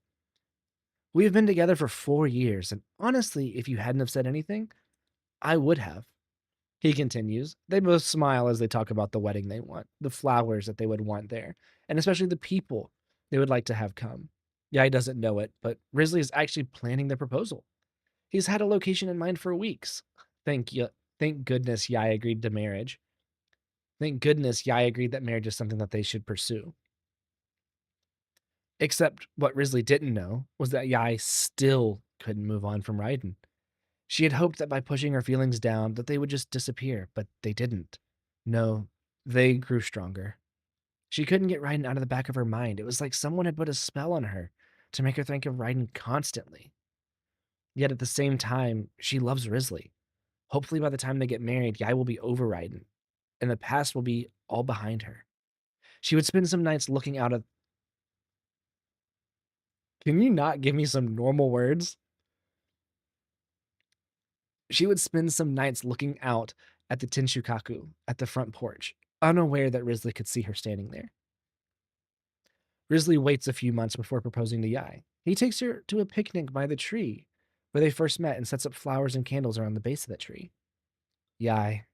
"We have been together for 4 years, and honestly, if you hadn't have said anything, I would have." He continues. They both smile as they talk about the wedding they want, the flowers that they would want there, and especially the people they would like to have come. Yai doesn't know it, but Risley is actually planning the proposal. He's had a location in mind for weeks. Thank you. Thank goodness Yai agreed to marriage. Thank goodness Yai agreed that marriage is something that they should pursue. Except what Risley didn't know was that Yai still couldn't move on from Raiden. She had hoped that by pushing her feelings down that they would just disappear, but they didn't. No, they grew stronger. She couldn't get Raiden out of the back of her mind. It was like someone had put a spell on her to make her think of Raiden constantly. Yet at the same time, she loves Risley. Hopefully by the time they get married, Yai will be over Raiden, and the past will be all behind her. She would spend some nights looking out of— Can you not give me some normal words? She would spend some nights looking out at the Tenshukaku at the front porch, unaware that Risley could see her standing there. Risley waits a few months before proposing to Yai. He takes her to a picnic by the tree where they first met and sets up flowers and candles around the base of the tree. "Yai,"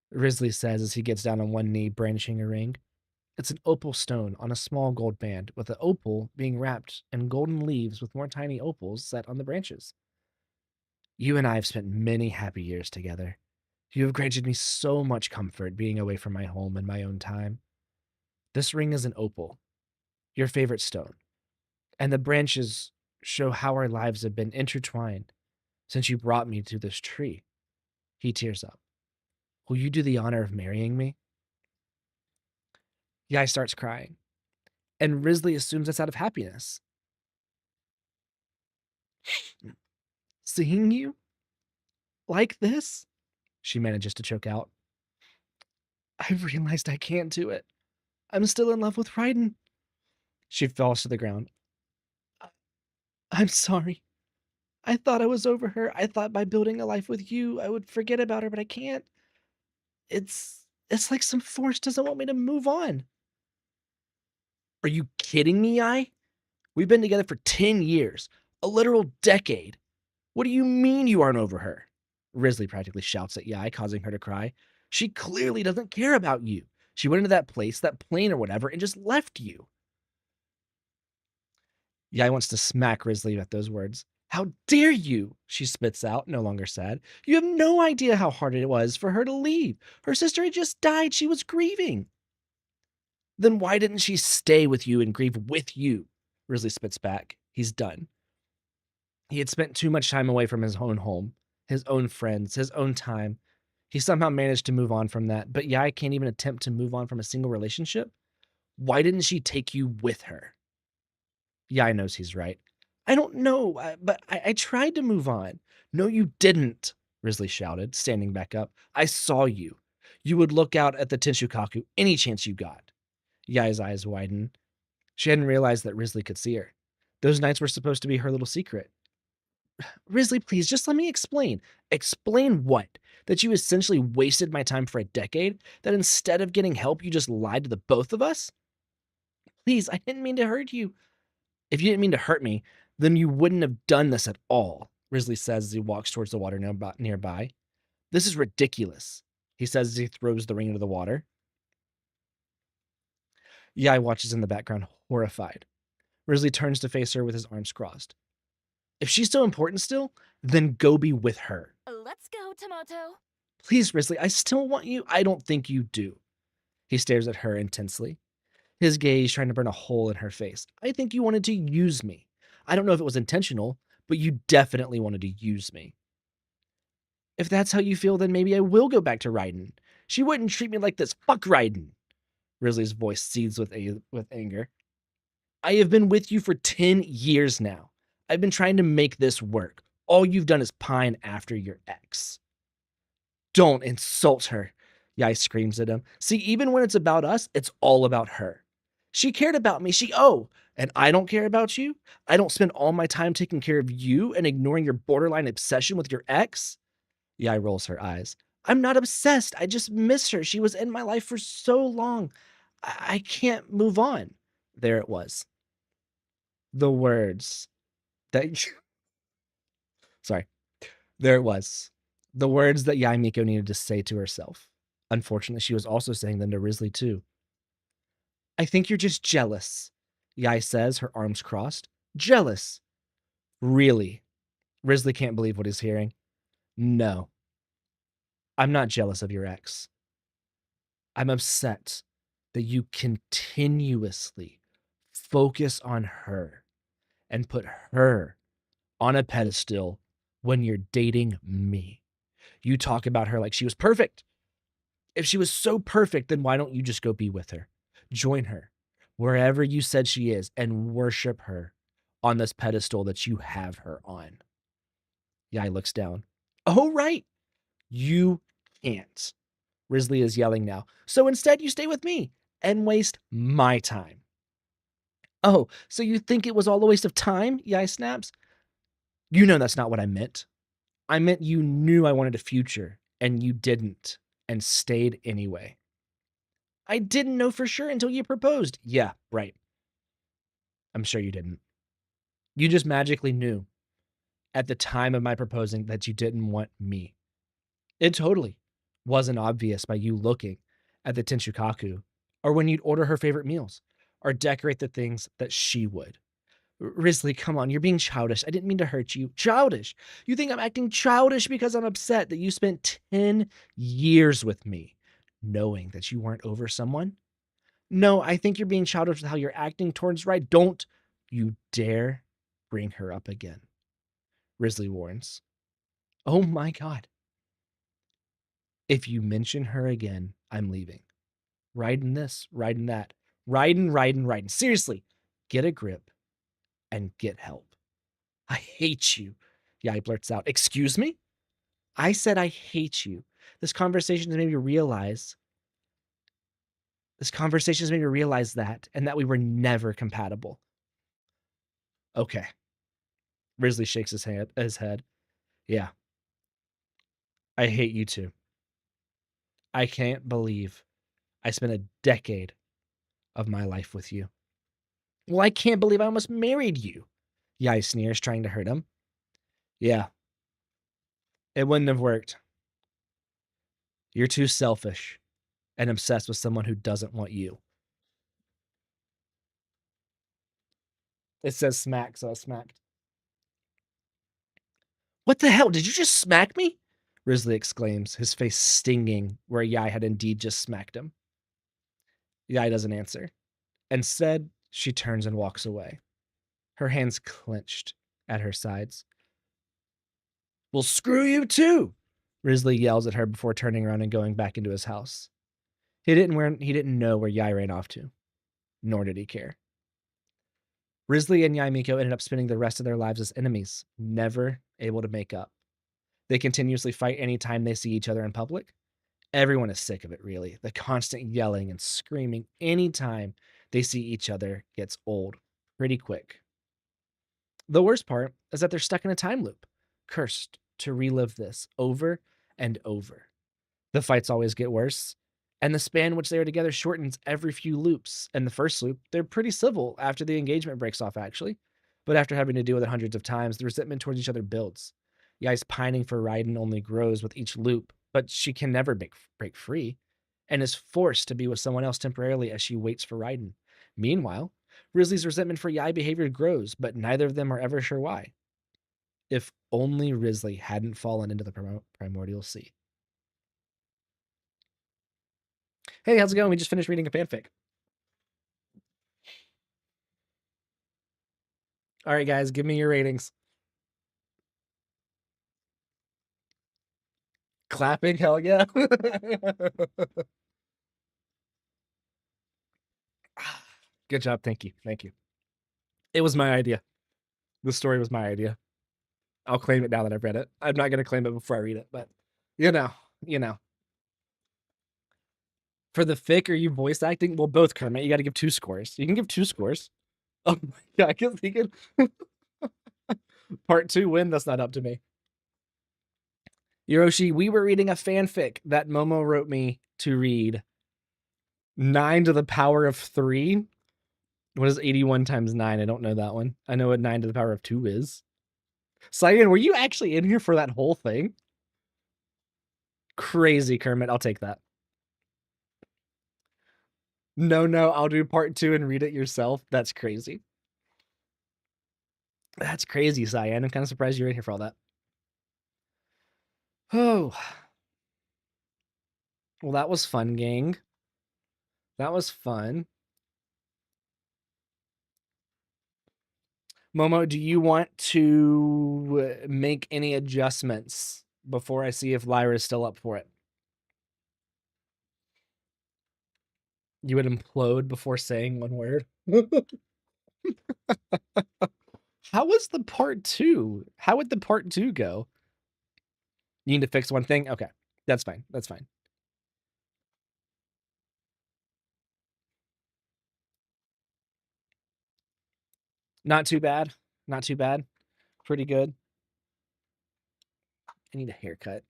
Risley says as he gets down on one knee, brandishing a ring. It's an opal stone on a small gold band, with the opal being wrapped in golden leaves with more tiny opals set on the branches. "You and I have spent many happy years together. You have granted me so much comfort being away from my home and my own time. This ring is an opal, your favorite stone, and the branches show how our lives have been intertwined since you brought me to this tree." He tears up. "Will you do the honor of marrying me?" Yai starts crying, and Risley assumes it's out of happiness. Seeing you like this, she manages to choke out. I've realized I can't do it. I'm still in love with Raiden. She falls to the ground. "I- I'm sorry. I thought I was over her. I thought by building a life with you, I would forget about her, but I can't. It's like some force doesn't want me to move on." Are you kidding me, We've been together for 10 years, a literal decade. What do you mean you aren't over her? Risley practically shouts at Yai, causing her to cry. She clearly doesn't care about you. She went into that place, that plane or whatever, and just left you. Yai wants to smack Risley at those words. How dare you? She spits out, no longer sad. You have no idea how hard it was for her to leave. Her sister had just died. She was grieving. Then why didn't she stay with you and grieve with you? Risley spits back. He's done. He had spent too much time away from his own home, his own friends, his own time. He somehow managed to move on from that, but Yai can't even attempt to move on from a single relationship? Why didn't she take you with her? Yai knows he's right. I don't know, but I tried to move on. No, you didn't, Risley shouted, standing back up. I saw you. You would look out at the Tenshukaku any chance you got. Yai's eyes widened. She hadn't realized that Risley could see her. Those nights were supposed to be her little secret. Risley, please, just let me explain. Explain what? That you essentially wasted my time for a decade? That instead of getting help, you just lied to the both of us? Please, I didn't mean to hurt you. If you didn't mean to hurt me, then you wouldn't have done this at all, Risley says as he walks towards the water nearby. This is ridiculous, he says as he throws the ring into the water. Yai watches in the background, horrified. Risley turns to face her with his arms crossed. If she's so important still, then go be with her. Let's go, Tomato. Please, Risley, I still want you. I don't think you do. He stares at her intensely, his gaze trying to burn a hole in her face. I think you wanted to use me. I don't know if it was intentional, but you definitely wanted to use me. If that's how you feel, then maybe I will go back to Raiden. She wouldn't treat me like this. Fuck Raiden. Risley's voice seethes with anger. I have been with you for 10 years now. I've been trying to make this work. All you've done is pine after your ex. Don't insult her, Yai screams at him. See, even when it's about us, it's all about her. She cared about me. And I don't care about you? I don't spend all my time taking care of you and ignoring your borderline obsession with your ex? Yai rolls her eyes. I'm not obsessed. I just miss her. She was in my life for so long. I can't move on. There it was. The words that sorry. There it was. The words that Yai Miko needed to say to herself. Unfortunately, she was also saying them to Risley too. I think you're just jealous, Yai says, her arms crossed. Jealous. Really? Risley can't believe what he's hearing. No, I'm not jealous of your ex. I'm upset that you continuously focus on her and put her on a pedestal when you're dating me. You talk about her like she was perfect. If she was so perfect, then why don't you just go be with her? Join her wherever you said she is and worship her on this pedestal that you have her on. Yai looks down. Oh, right. You can't. Risley is yelling now. So instead, you stay with me and waste my time. Oh, so you think it was all a waste of time? Yai snaps. You know that's not what I meant. I meant you knew I wanted a future and you didn't and stayed anyway. I didn't know for sure until you proposed. Yeah, right. I'm sure you didn't. You just magically knew at the time of my proposing that you didn't want me. It totally wasn't obvious by you looking at the Tenshukaku or when you'd order her favorite meals or decorate the things that she would. Risley, come on, you're being childish. I didn't mean to hurt you. Childish. You think I'm acting childish because I'm upset that you spent 10 years with me knowing that you weren't over someone? No, I think you're being childish with how you're acting towards Right. Don't you dare bring her up again. Risley warns. Oh my God. If you mention her again, I'm leaving. Riding this, riding that, riding. Seriously, get a grip and get help. I hate you. Yai blurts out. Excuse me? I said I hate you. This conversation has made me realize that, and that we were never compatible. Okay. Risley shakes his head. Yeah. I hate you too. I can't believe I spent a decade of my life with you. Well, I can't believe I almost married you. Yai sneers, trying to hurt him. Yeah. It wouldn't have worked. You're too selfish and obsessed with someone who doesn't want you. It says smack, so I smacked. What the hell? Did you just smack me? Risley exclaims, his face stinging where Yai had indeed just smacked him. Yai doesn't answer. Instead, she turns and walks away, her hands clenched at her sides. Well, screw you too, Risley yells at her before turning around and going back into his house. He didn't know where Yai ran off to, nor did he care. Risley and Yaimiko ended up spending the rest of their lives as enemies, never able to make up. They continuously fight anytime they see each other in public. Everyone is sick of it, really. The constant yelling and screaming anytime they see each other gets old pretty quick. The worst part is that they're stuck in a time loop, cursed to relive this over and over. The fights always get worse, and the span in which they are together shortens every few loops. In the first loop, they're pretty civil after the engagement breaks off, actually. But after having to deal with it hundreds of times, the resentment towards each other builds. Yai's pining for Raiden only grows with each loop, but she can never break free, and is forced to be with someone else temporarily as she waits for Raiden. Meanwhile, Risley's resentment for Yai behavior grows, but neither of them are ever sure why. If only Risley hadn't fallen into the primordial sea. Hey, how's it going? We just finished reading a fanfic. All right, guys, give me your ratings. Clapping, hell yeah. Good job. Thank you. Thank you. It was my idea. The story was my idea. I'll claim it now that I've read it. I'm not going to claim it before I read it, but you know. For the fic, are you voice acting? Well, both, Kermit. You got to give 2 scores. You can give 2 scores. Oh my god, I guess he can. Part 2 win. That's not up to me. Hiroshi, we were reading a fanfic that Momo wrote me to read. 9 to the power of 3. What is 81 times 9? I don't know that one. I know what 9 to the power of 2 is. Cyan, were you actually in here for that whole thing? Crazy, Kermit. I'll take that. No, I'll do part 2 and read it yourself. That's crazy. That's crazy, Cyan. I'm kind of surprised you're in here for all that. Oh. Well, that was fun, gang. That was fun. Momo, do you want to make any adjustments before I see if Lyra is still up for it? You would implode before saying one word? How was the part 2? How would the part 2 go? You need to fix one thing? Okay, that's fine. That's fine. Not too bad. Not too bad. Pretty good. I need a haircut.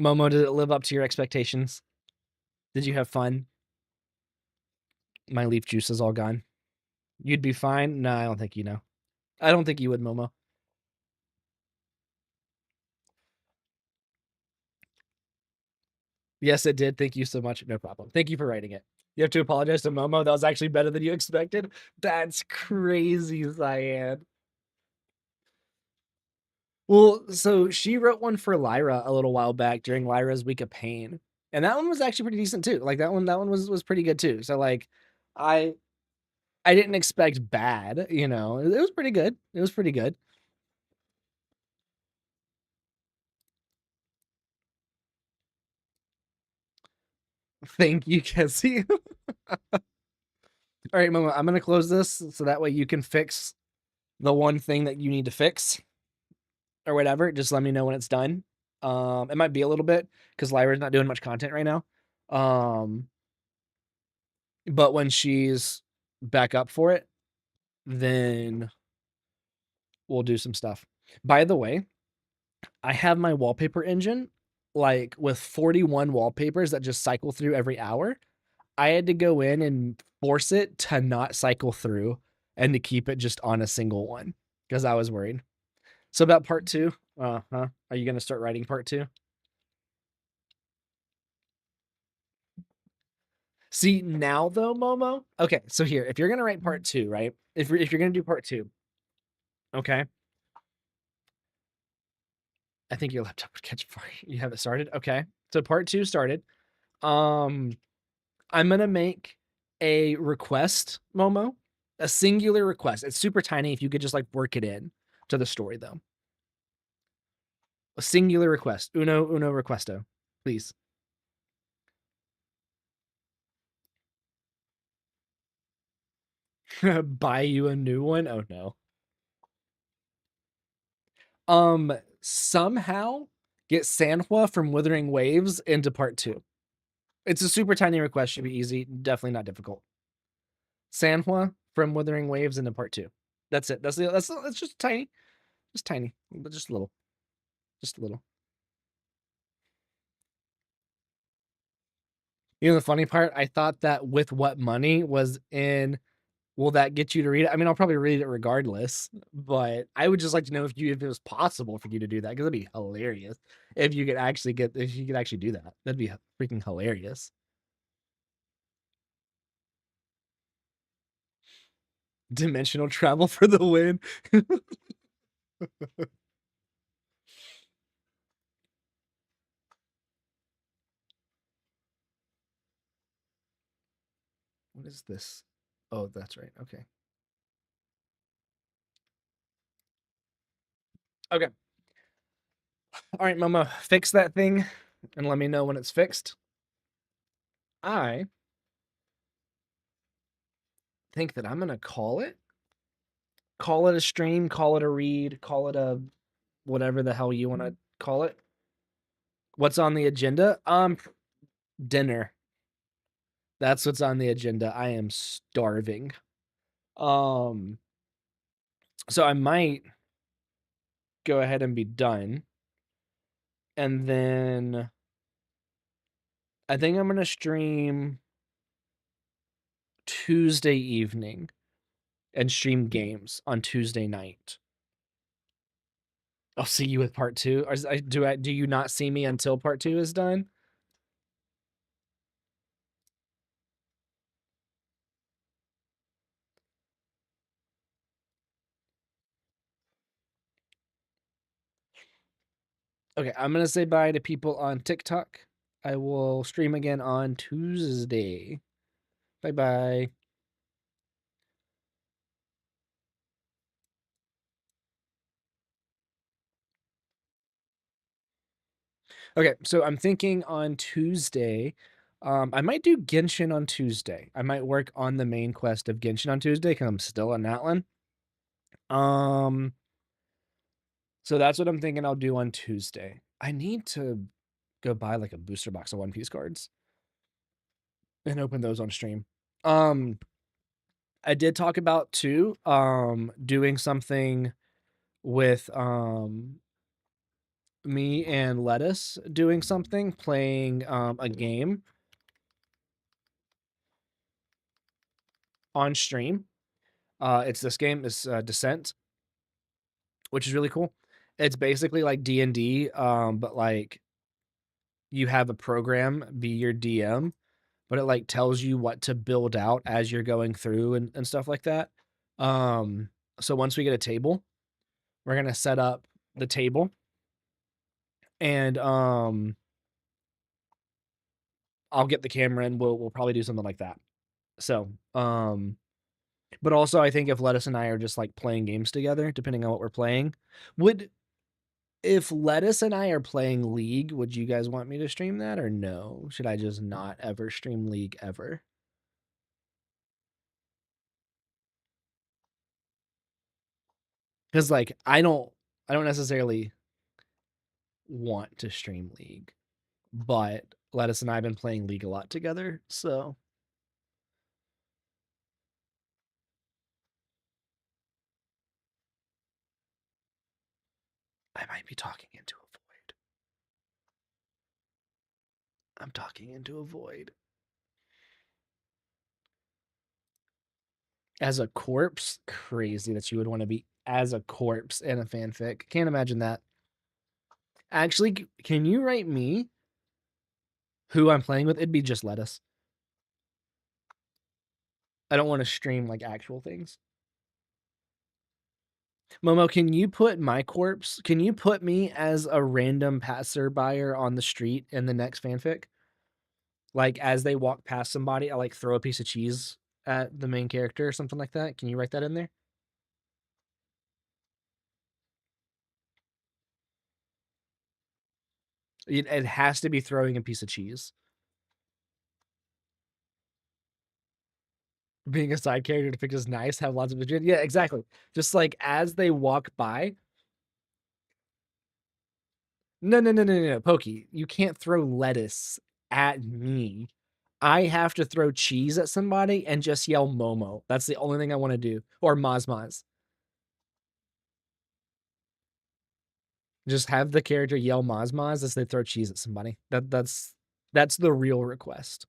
Momo, did it live up to your expectations? Did you have fun? My leaf juice is all gone. You'd be fine? No, I don't think you know. I don't think you would, Momo. Yes, it did. Thank you so much. No problem. Thank you for writing it. You have to apologize to Momo. That was actually better than you expected. That's crazy, Cyan. Well, so she wrote one for Lyra a little while back during Lyra's Week of Pain. And that one was actually pretty decent too. Like that one was pretty good too. So like I didn't expect bad, you know. It was pretty good. It was pretty good. Thank you, Cassie. All right, Momo, I'm gonna close this so that way you can fix the one thing that you need to fix or whatever, just let me know when it's done. It might be a little bit because Lyra's not doing much content right now. But when she's back up for it, then we'll do some stuff. By the way, I have my wallpaper engine like with 41 wallpapers that just cycle through every hour. I had to go in and force it to not cycle through and to keep it just on a single one because I was worried. So about part 2, are you going to start writing part 2? See, now though, Momo. Okay, so here, if you're going to write part 2, right? If you're going to do part 2, okay? I think your laptop would catch fire. You have it started? Okay. So part 2 started. I'm gonna make a request, Momo. A singular request. It's super tiny if you could just like work it in to the story though. A singular request. Uno requesto. Please. Buy you a new one? Oh no. Somehow get Sanhua from Withering Waves into part 2. It's a super tiny request, should be easy, definitely not difficult. Sanhua from Withering Waves into part 2. That's it. That's just tiny. Just tiny. Just a little. Just a little. You know the funny part? I thought that with what money was in will that get you to read it? I mean, I'll probably read it regardless, but I would just like to know if it was possible for you to do that because it'd be hilarious if you could actually do that. That'd be freaking hilarious. Dimensional travel for the win. What is this? Oh, that's right. Okay. Okay. All right, Mama, fix that thing and let me know when it's fixed. I think that I'm gonna call it. Call it a stream, call it a read, call it a whatever the hell you want to call it. What's on the agenda? Dinner. That's what's on the agenda. I am starving. Um, so I might go ahead and be done. And then I think I'm gonna stream Tuesday evening and stream games on Tuesday night. I'll see you with part 2. Or do you not see me until part 2 is done? Okay, I'm gonna say bye to people on TikTok. I will stream again on Tuesday. Bye bye. Okay, so I'm thinking on Tuesday. I might do Genshin on Tuesday. I might work on the main quest of Genshin on Tuesday because I'm still in Natlan. So that's what I'm thinking I'll do on Tuesday. I need to go buy like a booster box of One Piece cards and open those on stream. I did talk about too, doing something with me and Lettuce doing something, playing a game on stream. It's this game, it's Descent, which is really cool. It's basically like D&D, but like you have a program be your DM, but it like tells you what to build out as you're going through and stuff like that. So once we get a table, we're gonna set up the table and I'll get the camera and we'll probably do something like that. So but also I think if Lettuce and I are just like playing games together, depending on what we're playing, would if Lettuce and I are playing League, would you guys want me to stream that or no? Should I just not ever stream League ever? Because like I don't necessarily want to stream League, but Lettuce and I have been playing League a lot together, so I might be talking into a void. I'm talking into a void. As a corpse, crazy that you would want to be as a corpse in a fanfic. Can't imagine that. Actually, can you write me who I'm playing with? It'd be just Lettuce. I don't want to stream like actual things. Momo, can you put my corpse? Can you put me as a random passerby on the street in the next fanfic? Like as they walk past somebody, I like throw a piece of cheese at the main character or something like that. Can you write that in there? It has to be throwing a piece of cheese. Being a side character to pick is nice, have lots of agenda. Yeah, exactly. Just like as they walk by. No, Pokey. You can't throw lettuce at me. I have to throw cheese at somebody and just yell Momo. That's the only thing I want to do. Or Mazmaz. Just have the character yell Mazmaz as they throw cheese at somebody. That's the real request.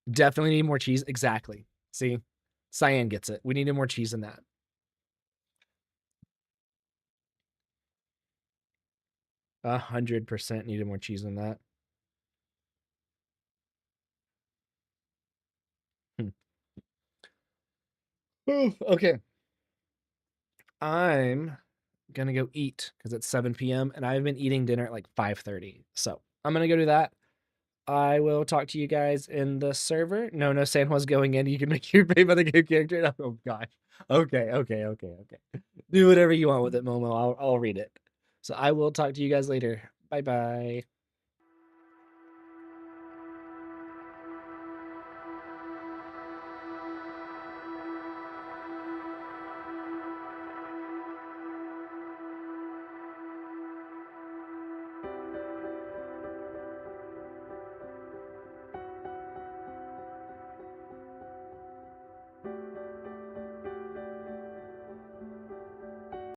Definitely need more cheese. Exactly. See, Cyan gets it. We needed more cheese in that. 100% needed more cheese in that. Okay. I'm gonna go eat because it's 7 p.m. and I've been eating dinner at like 5:30. So I'm gonna go do that. I will talk to you guys in the server. No, San Juan's going in. You can make your pay by the game character. Oh gosh. Okay. Do whatever you want with it, Momo. I'll read it. So I will talk to you guys later. Bye bye.